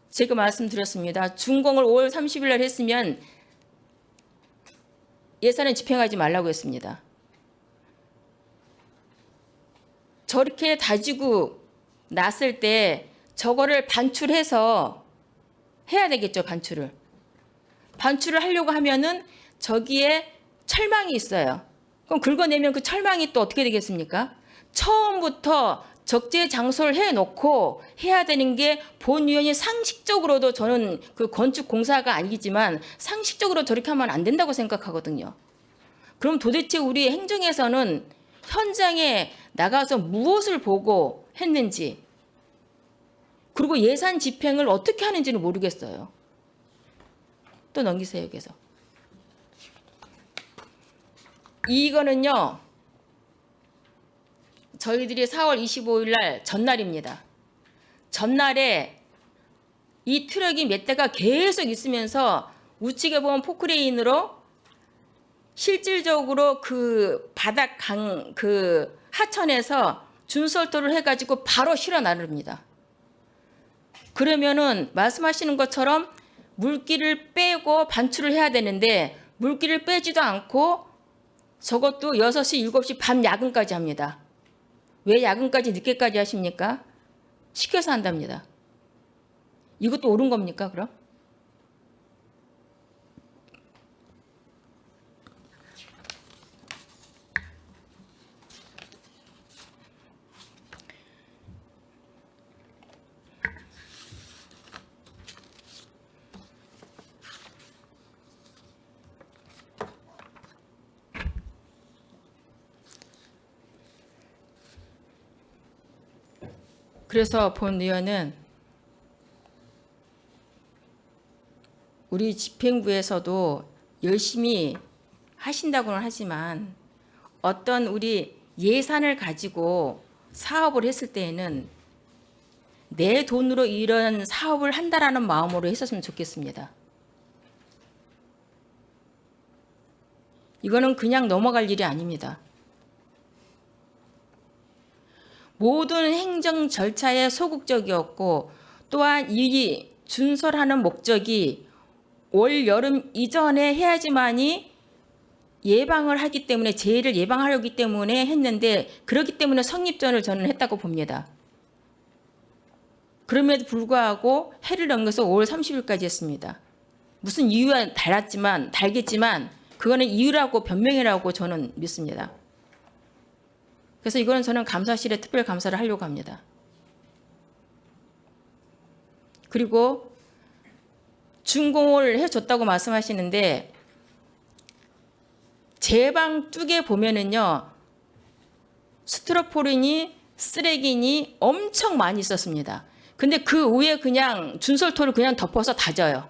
제가 말씀드렸습니다. 준공을 5월 30일 날 했으면 예산은 집행하지 말라고 했습니다. 저렇게 다지고 났을 때 저거를 반출해서 해야 되겠죠, 반출을. 반출을 하려고 하면은 저기에 철망이 있어요. 그럼 긁어내면 그 철망이 또 어떻게 되겠습니까? 처음부터 적재 장소를 해놓고 해야 되는 게 본위원이 상식적으로도 저는 그 건축 공사가 아니지만 상식적으로 저렇게 하면 안 된다고 생각하거든요. 그럼 도대체 우리 행정에서는 현장에 나가서 무엇을 보고 했는지 그리고 예산 집행을 어떻게 하는지는 모르겠어요. 또 넘기세요, 계속. 이거는요. 저희들이 4월 25일 날 전날입니다. 전날에 이 트럭이 몇 대가 계속 있으면서 우측에 보면 포크레인으로 실질적으로 그 바닥 그 하천에서 준설도를 해가지고 바로 실어 나릅니다. 그러면은 말씀하시는 것처럼 물기를 빼고 반출을 해야 되는데 물기를 빼지도 않고 저것도 6시, 7시 밤 야근까지 합니다. 왜 야근까지 늦게까지 하십니까? 시켜서 한답니다. 이것도 옳은 겁니까, 그럼? 그래서 본 의원은 우리 집행부에서도 열심히 하신다고는 하지만 어떤 우리 예산을 가지고 사업을 했을 때에는 내 돈으로 이런 사업을 한다라는 마음으로 했었으면 좋겠습니다. 이거는 그냥 넘어갈 일이 아닙니다. 모든 행정 절차에 소극적이었고 또한 이 준설하는 목적이 올 여름 이전에 해야지만이 예방을 하기 때문에 재해를 예방하려기 때문에 했는데 그렇기 때문에 성립전을 저는 했다고 봅니다. 그럼에도 불구하고 해를 넘겨서 5월 30일까지 했습니다. 무슨 이유가 달겠지만 그거는 이유라고 변명이라고 저는 믿습니다. 그래서 이거는 저는 감사실에 특별 감사를 하려고 합니다. 그리고 준공을 해줬다고 말씀하시는데 제방 뚝에 보면은요 스티로폼이니 쓰레기니 엄청 많이 있었습니다. 근데 그 위에 그냥 준설토를 그냥 덮어서 다져요.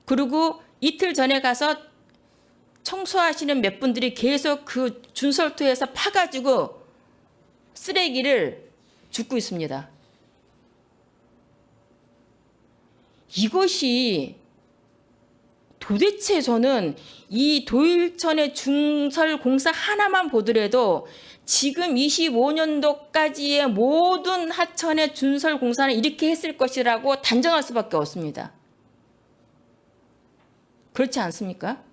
그리고 이틀 전에 가서 청소하시는 몇 분들이 계속 그 준설토에서 파가지고 쓰레기를 줍고 있습니다. 이것이 도대체 저는 이 도일천의 중설 공사 하나만 보더라도 지금 25년도까지의 모든 하천의 준설 공사는 이렇게 했을 것이라고 단정할 수밖에 없습니다. 그렇지 않습니까?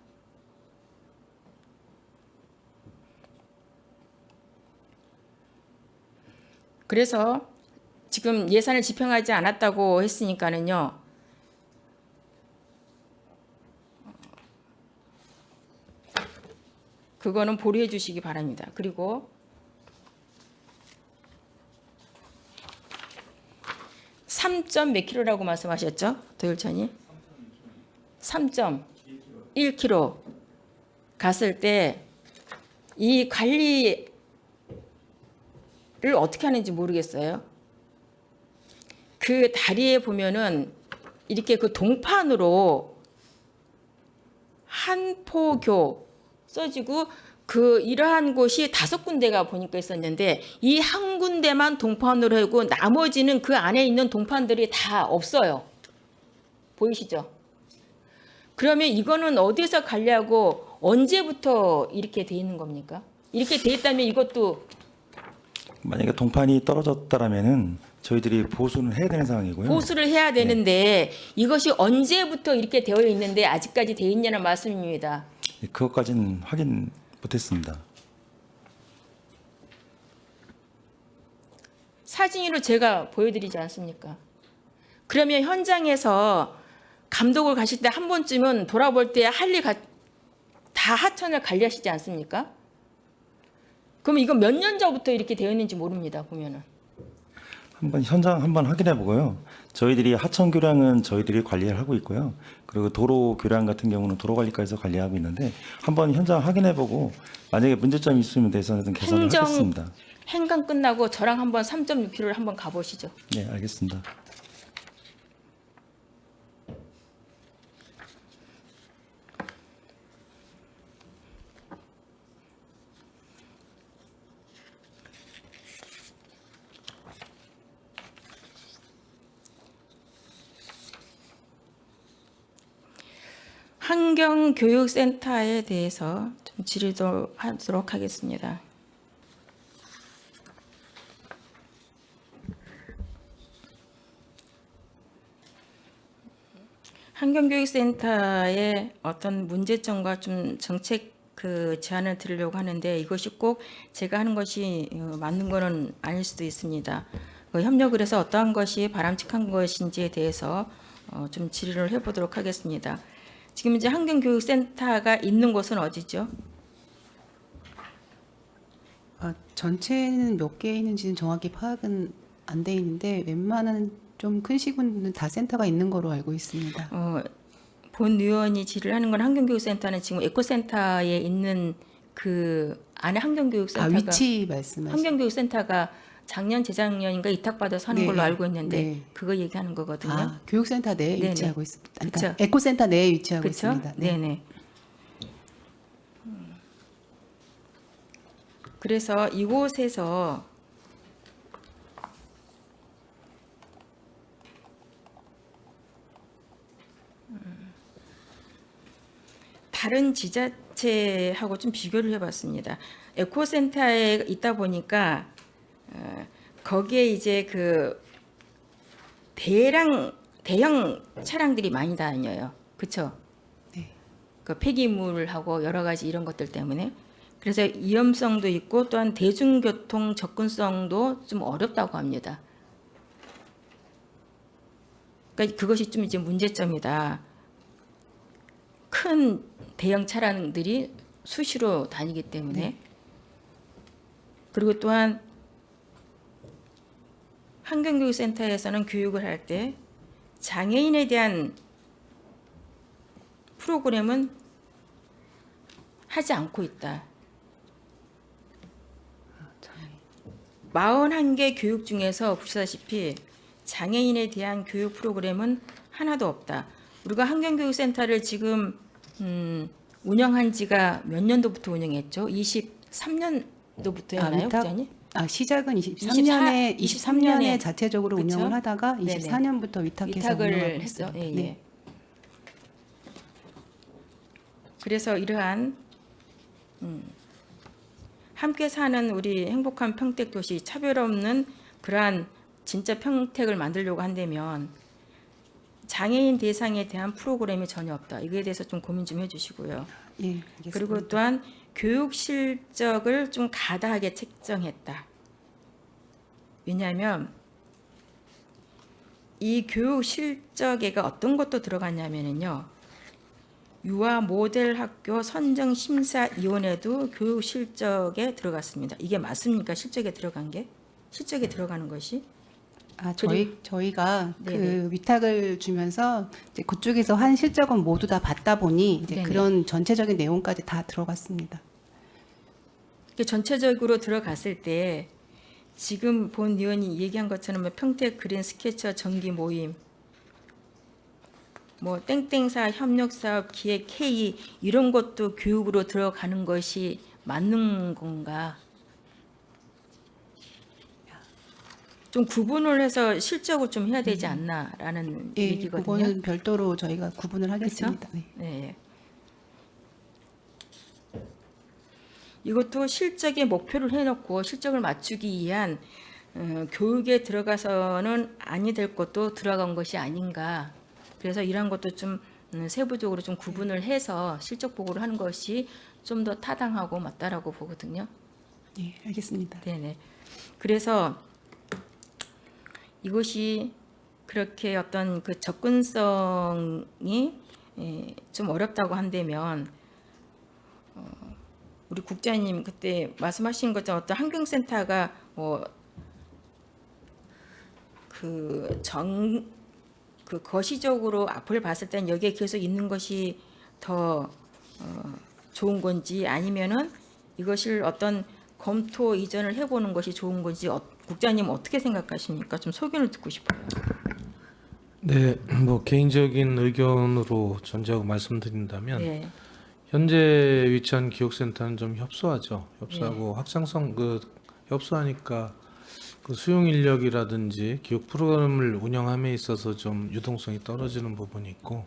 그래서 지금 예산을 집행하지 않았다고 했으니까는요. 그거는 보류해 주시기 바랍니다. 그리고 3점 몇 킬로라고 말씀하셨죠? 도율천이? 3.1km 갔을 때 이 관리를 어떻게 하는지 모르겠어요. 그 다리에 보면은 이렇게 그 동판으로 한포교 써지고 그 이러한 곳이 5군데가 보니까 있었는데 이 한 군데만 동판으로 하고 나머지는 그 안에 있는 동판들이 다 없어요. 보이시죠? 그러면 이거는 어디서 관리하고 언제부터 이렇게 돼 있는 겁니까? 이렇게 돼 있다면 이것도 만약에 동판이 떨어졌다라면은 저희들이 보수는 해야 되는 상황이고요. 보수를 해야 되는데 이것이 언제부터 이렇게 되어 있는데 아직까지 돼 있냐는 말씀입니다. 그것까지는 확인 못했습니다. 사진으로 제가 보여드리지 않습니까? 그러면 현장에서 감독을 가실 때 한 번쯤은 돌아볼 때 할 일 다 하천을 관리하시지 않습니까? 그럼 이거 몇 년 전부터 이렇게 되어 있는지 모릅니다. 보면은. 한번 현장 한번 확인해 보고요. 저희들이 하천 교량은 저희들이 관리를 하고 있고요. 그리고 도로 교량 같은 경우는 도로관리과에서 관리하고 있는데 한번 현장 확인해 보고 만약에 문제점이 있으면 대해서는 개선을 하겠습니다. 행강 끝나고 저랑 한번 3.6km를 한번 가보시죠. 네, 알겠습니다. 환경교육센터에 대해서 좀 질의하도록 하겠습니다. 환경교육센터의 어떤 문제점과 좀 정책 제안을 드리려고 하는데 이것이 꼭 제가 하는 것이 맞는 것은 아닐 수도 있습니다. 협력을 해서 어떠한 것이 바람직한 것인지에 대해서 좀 질의를 해보도록 하겠습니다. 지금 이제 환경교육센터가 있는 곳은 어디죠? 전체는 몇 개 있는지는 정확히 파악은 안 돼 있는데 웬만한 좀 큰 시군은 다 센터가 있는 거로 알고 있습니다. 본 의원이 질의를 하는 건 환경교육센터는 지금 에코센터에 있는 그 안에 환경교육센터가 위치 말씀하시죠? 환경교육센터가 작년 재작년인가 이탁받아서 하는 네, 걸로 알고 있는데 네. 그거 얘기하는 거거든요. 교육센터 내에 네네. 위치하고 있습니다. 그러니까 그쵸. 에코센터 내에 위치하고 그렇죠? 있습니다. 네. 네네. 그래서 이곳에서 다른 지자 업체하고 좀 비교를 해봤습니다. 에코센터에 있다 보니까 거기에 이제 그 대형 차량들이 많이 다녀요. 그렇죠? 네. 그 폐기물하고 여러 가지 이런 것들 때문에 그래서 위험성도 있고 또한 대중교통 접근성도 좀 어렵다고 합니다. 그러니까 그것이 좀 이제 문제점이다. 큰 대형 차량들이 수시로 다니기 때문에 그리고 또한 환경교육센터에서는 교육을 할 때 장애인에 대한 프로그램은 하지 않고 있다. 41개 교육 중에서 보시다시피 장애인에 대한 교육 프로그램은 하나도 없다. 우리가 환경교육센터를 지금 운영한 지가 몇 년도부터 운영했죠? 23년도부터였나요, 국장님? 시작은 23년에 자체적으로 그쵸? 운영을 하다가 네네. 24년부터 위탁해서 위탁을 운영하고 했어. 있습니다. 예, 예. 네. 그래서 이러한 함께 사는 우리 행복한 평택 도시 차별 없는 그러한 진짜 평택을 만들려고 한다면 장애인 대상에 대한 프로그램이 전혀 없다. 이거에 대해서 좀 고민 좀 해주시고요. 예, 알겠습니다. 그리고 또한 교육 실적을 좀 가다하게 책정했다. 왜냐하면 이 교육 실적에가 어떤 것도 들어갔냐면요. 유아 모델 학교 선정 심사위원회도 교육 실적에 들어갔습니다. 이게 맞습니까? 실적에 들어간 게? 실적에 들어가는 것이? 저희가 네네. 그 위탁을 주면서 이제 그쪽에서 한 실적은 모두 다 봤다 보니 이제 네네. 그런 전체적인 내용까지 다 들어갔습니다. 이게 전체적으로 들어갔을 때 지금 본 의원이 얘기한 것처럼 평택 그린 스케쳐 정기 모임, 뭐 땡땡사 협력사업 기획 K 이런 것도 교육으로 들어가는 것이 맞는 건가? 좀 구분을 해서 실적을 좀 해야 되지 않나라는 예, 얘기거든요. 그거는 별도로 저희가 구분을 하겠습니다. 네. 네. 이것도 실적에 목표를 해놓고 실적을 맞추기 위한 교육에 들어가서는 아니 될 것도 들어간 것이 아닌가. 그래서 이런 것도 좀 세부적으로 좀 구분을 해서 실적 보고를 하는 것이 좀 더 타당하고 맞다라고 보거든요. 예, 알겠습니다. 네네. 그래서 이것이 그렇게 어떤 그 접근성이 좀 어렵다고 한다면 우리 국장님 그때 말씀하신 것처럼 어떤 환경센터가 뭐 그 거시적으로 앞을 봤을 땐 여기에 계속 있는 것이 더 좋은 건지 아니면은 이것을 어떤 검토 이전을 해보는 것이 좋은 건지 국장님 어떻게 생각하십니까? 좀 소견을 듣고 싶어요. 네, 뭐 개인적인 의견으로 전제하고 말씀드린다면 네, 현재 위치한 기억센터는 좀 협소하죠. 협소하고 확장성 협소하니까 그 수용 인력이라든지 교육 프로그램을 운영함에 있어서 좀 유동성이 떨어지는 부분이 있고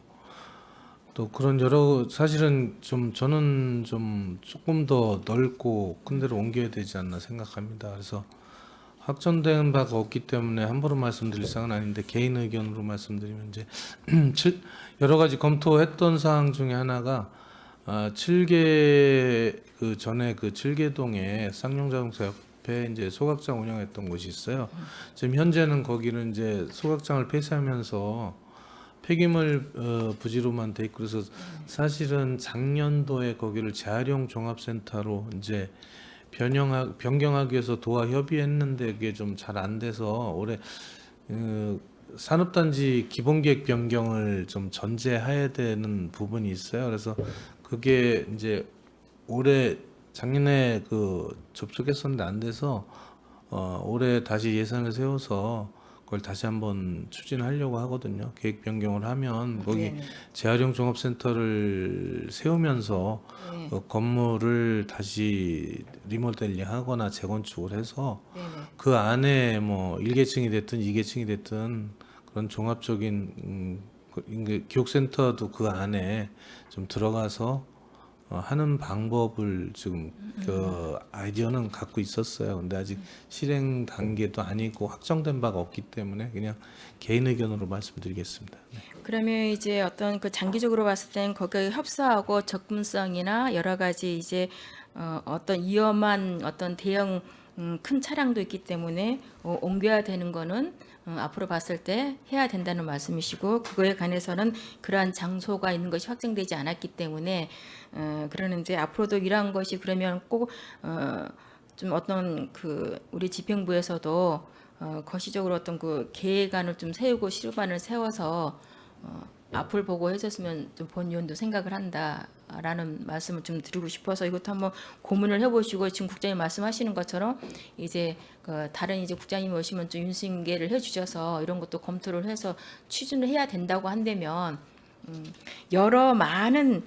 또 그런 여러 사실은 좀 저는 좀 조금 더 넓고 큰 데로 옮겨야 되지 않나 생각합니다. 그래서 확정된 바가 없기 때문에 함부로 말씀드릴 사항은 아닌데 개인 의견으로 말씀드리면 이제 여러 가지 검토했던 사항 중에 하나가 7개 그 전에 그 7개동에 쌍용자동차 옆에 이제 소각장 운영했던 곳이 있어요. 지금 현재는 거기는 이제 소각장을 폐쇄하면서 폐기물 부지로만 돼 있고 그래서 사실은 작년도에 거기를 재활용 종합센터로 이제 변경하기 위해서 도와 협의했는데 그게 좀 잘 안 돼서 올해 산업단지 기본계획 변경을 좀 전제해야 되는 부분이 있어요. 그래서 그게 이제 올해 작년에 접촉했었는데 안 돼서 올해 다시 예산을 세워서 그걸 다시 한번 추진하려고 하거든요. 계획 변경을 하면 거기 네네. 재활용 종합센터를 세우면서 네. 건물을 다시 리모델링하거나 재건축을 해서 네네. 그 안에 뭐 1계층이 됐든 2계층이 됐든 그런 종합적인 기억센터도 그 안에 좀 들어가서 하는 방법을 지금 그 아이디어는 갖고 있었어요. 근데 아직 실행 단계도 아니고 확정된 바가 없기 때문에 그냥 개인 의견으로 말씀드리겠습니다. 네. 그러면 이제 어떤 그 장기적으로 봤을 땐 거기에 협소하고 접근성이나 여러 가지 이제 어떤 위험한 어떤 대형 큰 차량도 있기 때문에 옮겨야 되는 거는 앞으로 봤을 때 해야 된다는 말씀이시고, 그거에 관해서는 그러한 장소가 있는 것이 확정되지 않았기 때문에 그러는데, 앞으로도 이러한 것이 그러면 꼭 좀 어떤 그 우리 집행부에서도 거시적으로 어떤 그 계획안을 좀 세우고 실반을 세워서 앞을 보고 해줬으면 좀 본위원도 생각을 한다라는 말씀을 좀 드리고 싶어서 이것도 한번 고민을 해보시고, 지금 국장님 말씀하시는 것처럼 이제 그 다른 이제 국장님이 오시면 좀 윤승계를 해주셔서 이런 것도 검토를 해서 추진을 해야 된다고 한다면, 여러 많은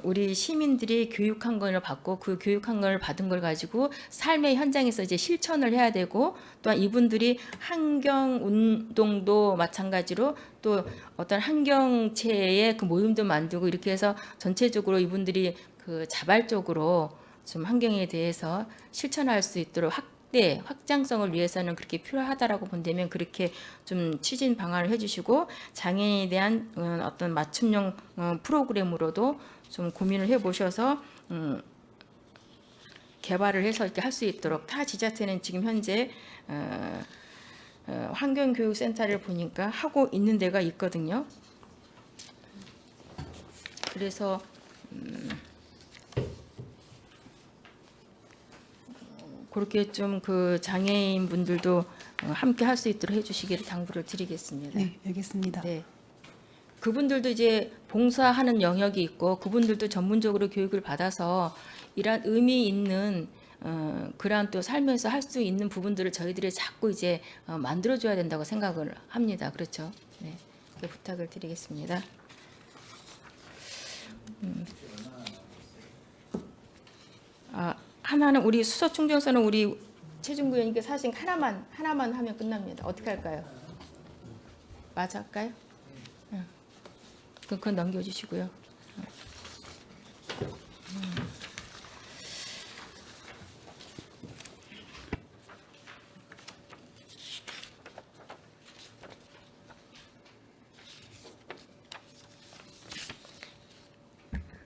우리 시민들이 교육한 걸 받고 그 교육한 걸 받은 걸 가지고 삶의 현장에서 이제 실천을 해야 되고, 또한 이분들이 환경 운동도 마찬가지로 또 어떤 환경체의 그 모임도 만들고, 이렇게 해서 전체적으로 이분들이 그 자발적으로 좀 환경에 대해서 실천할 수 있도록 확장성을 위해서는 그렇게 필요하다라고 본다면 그렇게 좀 추진 방안을 해주시고, 장애인에 대한 어떤 맞춤형 프로그램으로도 좀 고민을 해보셔서 개발을 해서 이렇게 할 수 있도록. 타 지자체는 지금 현재 환경교육센터를 보니까 하고 있는 데가 있거든요. 그래서 그렇게 좀 그 장애인 분들도 함께 할 수 있도록 해주시기를 당부를 드리겠습니다. 네, 알겠습니다. 네. 그분들도 이제 봉사하는 영역이 있고, 그분들도 전문적으로 교육을 받아서 이러한 의미 있는 그러한 또 삶에서 할 수 있는 부분들을 저희들이 자꾸 이제 만들어줘야 된다고 생각을 합니다. 그렇죠? 네, 이렇게 부탁을 드리겠습니다. 하나는 우리 수소충전소는 우리 최준구 의원님께서 하신 하나만 하면 끝납니다. 어떻게 할까요? 맞아 할까요? 그건 넘겨주시고요.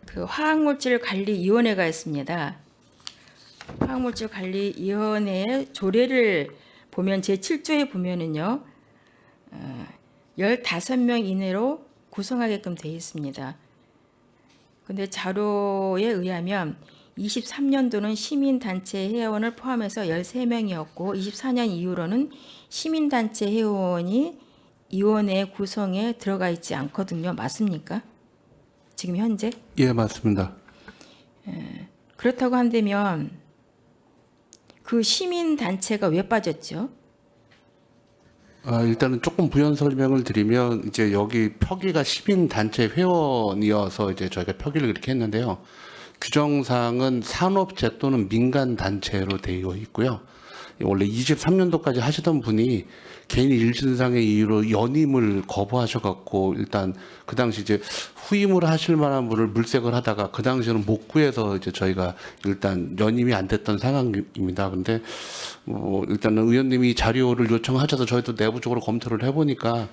그 화학물질관리위원회가 있습니다. 화학물질관리위원회의 조례를 보면 제7조에 보면은요, 15명 이내로 구성하게끔 되어 있습니다. 근데 자료에 의하면 23년도는 시민단체 회원을 포함해서 13명이었고 24년 이후로는 시민단체 회원이 위원회 구성에 들어가 있지 않거든요. 맞습니까? 지금 현재? 예, 맞습니다. 그렇다고 한다면 그 시민단체가 왜 빠졌죠? 일단은 조금 부연 설명을 드리면 이제 여기 표기가 시민단체 회원이어서 이제 저희가 표기를 그렇게 했는데요. 규정상은 산업체 또는 민간단체로 되어 있고요. 원래 23년도까지 하시던 분이 개인 일신상의 이유로 연임을 거부하셔갖고 일단 그 당시 이제 후임을 하실 만한 분을 물색을 하다가 그 당시에는 못 구해서 이제 저희가 일단 연임이 안 됐던 상황입니다. 근데 일단은 의원님이 자료를 요청하셔서 저희도 내부적으로 검토를 해보니까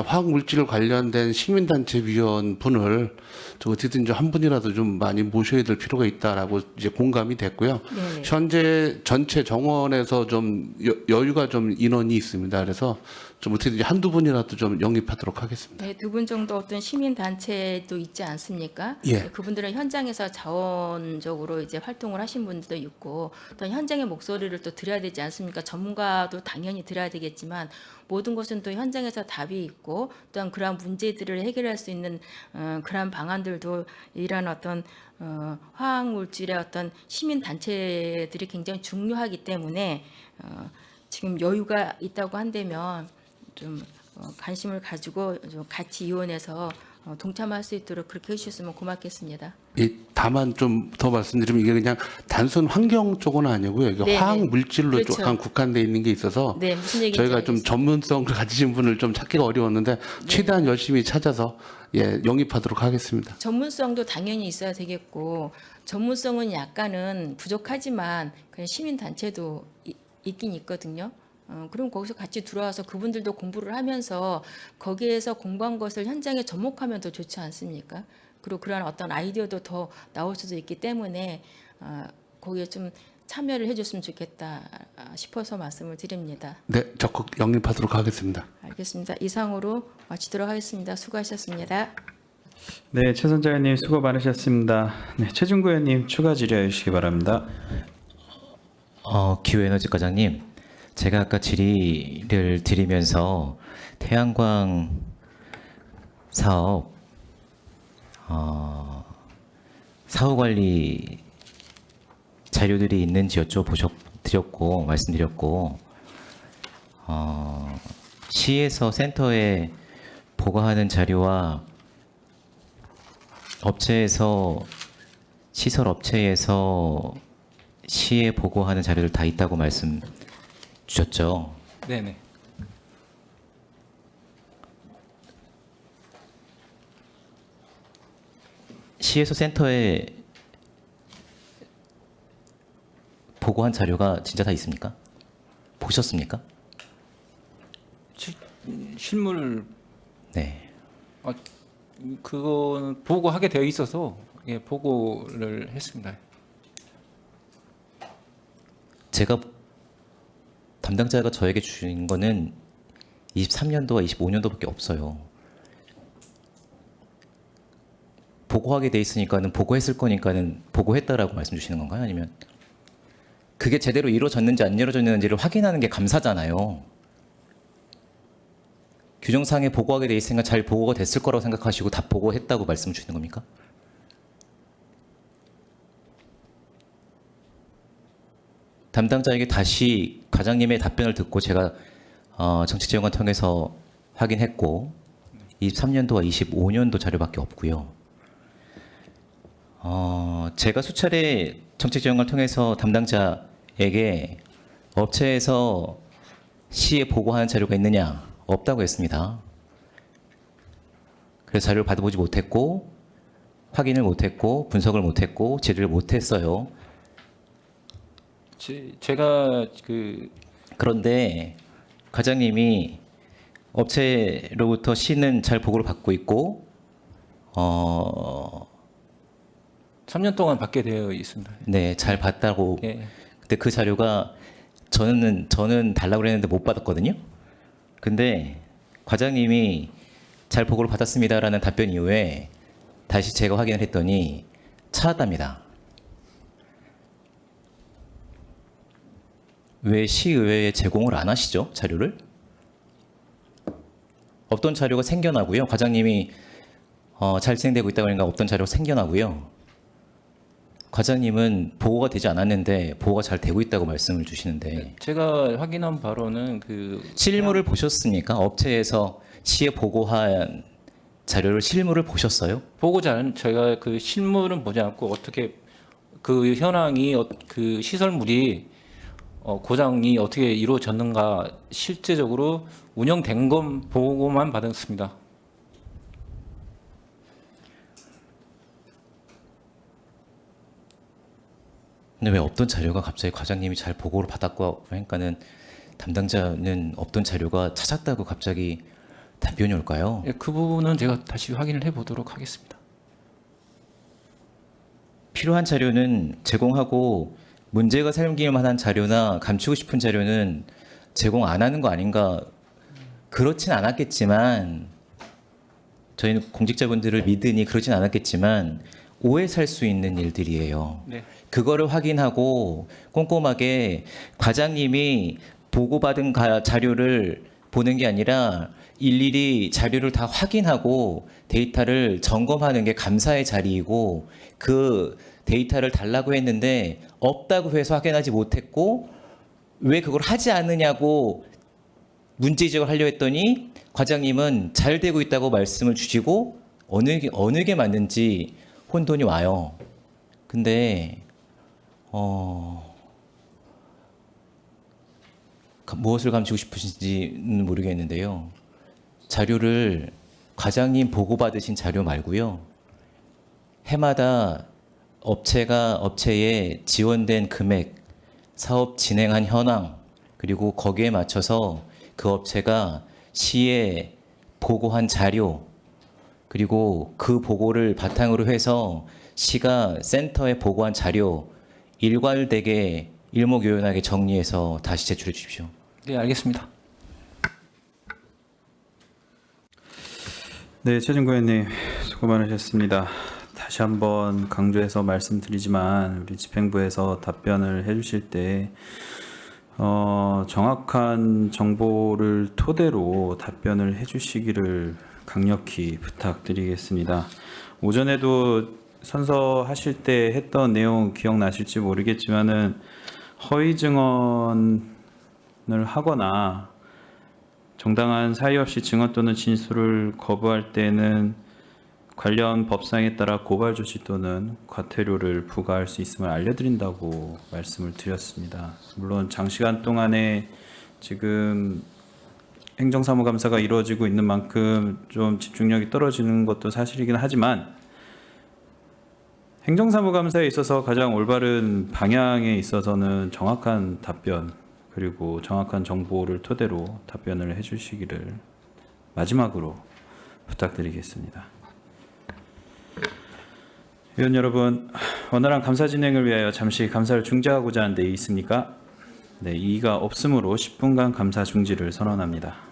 화학물질 관련된 시민단체 위원 분을 어쨌든 한 분이라도 좀 많이 모셔야 될 필요가 있다라고 이제 공감이 됐고요. 네네. 현재 전체 정원에서 좀 여유가 좀 인원이 있습니다. 그래서 좀 어떻게든 한두 분이라도 좀 영입하도록 하겠습니다. 네, 2분 정도 어떤 시민단체도 있지 않습니까? 예. 그분들은 현장에서 자원적으로 이제 활동을 하신 분들도 있고, 또 현장의 목소리를 또 들어야 되지 않습니까? 전문가도 당연히 들어야 되겠지만, 모든 것은 또 현장에서 답이 있고, 또한 그러한 문제들을 해결할 수 있는 그러한 방안들도 이런 어떤 화학물질의 어떤 시민단체들이 굉장히 중요하기 때문에 지금 여유가 있다고 한다면 좀 관심을 가지고 좀 같이 이원해서 동참할 수 있도록 그렇게 해주셨으면 고맙겠습니다. 다만 좀 더 말씀드리면 이게 그냥 단순 환경 쪽은 아니고요. 이게 네, 화학 네. 물질로 그렇죠. 조금 국한돼 있는 게 있어서 네, 무슨 얘기인지 저희가 좀 알겠습니다. 전문성을 가지신 분을 좀 찾기가 어려웠는데 최대한 열심히 찾아서 영입하도록 하겠습니다. 전문성도 당연히 있어야 되겠고 전문성은 약간은 부족하지만 그냥 시민단체도 있긴 있거든요. 그럼 거기서 같이 들어와서 그분들도 공부를 하면서 거기에서 공부한 것을 현장에 접목하면 더 좋지 않습니까? 그리고 그러한 어떤 아이디어도 더 나올 수도 있기 때문에 거기에 좀 참여를 해줬으면 좋겠다 싶어서 말씀을 드립니다. 네, 적극 영입하도록 하겠습니다. 알겠습니다. 이상으로 마치도록 하겠습니다. 수고하셨습니다. 네, 최선자 의원님 수고 많으셨습니다. 네, 최중구 의원님 추가 질의해 주시기 바랍니다. 기후에너지 과장님, 제가 아까 질의를 드리면서 태양광 사업 사후 관리 자료들이 있는지 여쭤보셨고 말씀드렸고 시에서 센터에 보고하는 자료와 업체에서 시설 업체에서 시에 보고하는 자료들 다 있다고 말씀 주셨죠. 네네. 시에서 센터에 보고한 자료가 진짜 다 있습니까? 보셨습니까? 실물 네. 그거는 보고하게 되어 있어서 보고를 했습니다. 제가 담당자가 저에게 주신 거는 23년도와 25년도밖에 없어요. 보고하게 돼 있으니까는 보고했을 거니까는 보고했다라고 말씀 주시는 건가요? 아니면 그게 제대로 이루어졌는지 안 이루어졌는지를 확인하는 게 감사잖아요. 규정상에 보고하게 돼 있으니까 잘 보고가 됐을 거라고 생각하시고 다 보고했다고 말씀 주시는 겁니까? 담당자에게 다시 과장님의 답변을 듣고 제가 정책지원관 통해서 확인했고 23년도와 25년도 자료밖에 없고요. 제가 수차례 정책지원관을 통해서 담당자에게 업체에서 시에 보고하는 자료가 있느냐 없다고 했습니다. 그래서 자료를 받아보지 못했고 확인을 못했고 분석을 못했고 질의를 못했어요. 제가 그런데 과장님이 업체로부터 시는 잘 보고를 받고 있고 3년 동안 받게 되어 있습니다. 네, 잘 봤다고. 예. 근데 그 자료가 저는 달라고 그랬는데 못 받았거든요. 근데 과장님이 잘 보고를 받았습니다라는 답변 이후에 다시 제가 확인을 했더니 찾았답니다. 왜 시의회에 제공을 안 하시죠? 자료를? 없던 자료가 생겨나고요. 과장님이 잘 진행되고 있다고 하니까 없던 자료가 생겨나고요. 과장님은 보고가 되지 않았는데 보고가 잘 되고 있다고 말씀을 주시는데 제가 확인한 바로는 실물을 보셨습니까? 업체에서 시에 보고한 자료를 실물을 보셨어요? 보고자는 저희가 그 실물은 보지 않고 어떻게 그 현황이 그 시설물이 고장이 어떻게 이루어졌는가 실제적으로 운영된 건 보고만 받았습니다. 근데 왜 없던 자료가 갑자기 과장님이 잘 보고를 받았고 하니까는 담당자는 없던 자료가 찾았다고 갑자기 답변이 올까요? 예, 그 부분은 제가 다시 확인을 해보도록 하겠습니다. 필요한 자료는 제공하고 문제가 생길 만한 자료나 감추고 싶은 자료는 제공 안 하는 거 아닌가? 그렇진 않았겠지만 저희는 공직자분들을 믿으니 그러진 않았겠지만 오해 살 수 있는 일들이에요. 네. 그거를 확인하고 꼼꼼하게 과장님이 보고받은 자료를 보는 게 아니라 일일이 자료를 다 확인하고 데이터를 점검하는 게 감사의 자리이고 그 데이터를 달라고 했는데 없다고 해서 확인하지 못했고 왜 그걸 하지 않느냐고 문제 지적을 하려 했더니 과장님은 잘 되고 있다고 말씀을 주시고 어느 게 맞는지 혼돈이 와요. 근데 무엇을 감추고 싶으신지는 모르겠는데요. 자료를 과장님 보고받으신 자료 말고요. 해마다 업체에 지원된 금액, 사업 진행한 현황, 그리고 거기에 맞춰서 그 업체가 시에 보고한 자료, 그리고 그 보고를 바탕으로 해서 시가 센터에 보고한 자료 일괄되게 일목요연하게 정리해서 다시 제출해 주십시오. 네, 알겠습니다. 네, 최진구 의원님 수고 많으셨습니다. 다시 한번 강조해서 말씀드리지만 우리 집행부에서 답변을 해주실 때 정확한 정보를 토대로 답변을 해주시기를 강력히 부탁드리겠습니다. 오전에도 선서하실 때 했던 내용 기억나실지 모르겠지만은 허위 증언을 하거나 정당한 사유 없이 증언 또는 진술을 거부할 때는 관련 법상에 따라 고발 조치 또는 과태료를 부과할 수 있음을 알려드린다고 말씀을 드렸습니다. 물론 장시간 동안에 지금 행정사무감사가 이루어지고 있는 만큼 좀 집중력이 떨어지는 것도 사실이긴 하지만 행정사무감사에 있어서 가장 올바른 방향에 있어서는 정확한 답변 그리고 정확한 정보를 토대로 답변을 해주시기를 마지막으로 부탁드리겠습니다. 의원 여러분, 원활한 감사 진행을 위하여 잠시 감사를 중지하고자 하는 데 있습니까? 네, 이의가 없으므로 10분간 감사 중지를 선언합니다.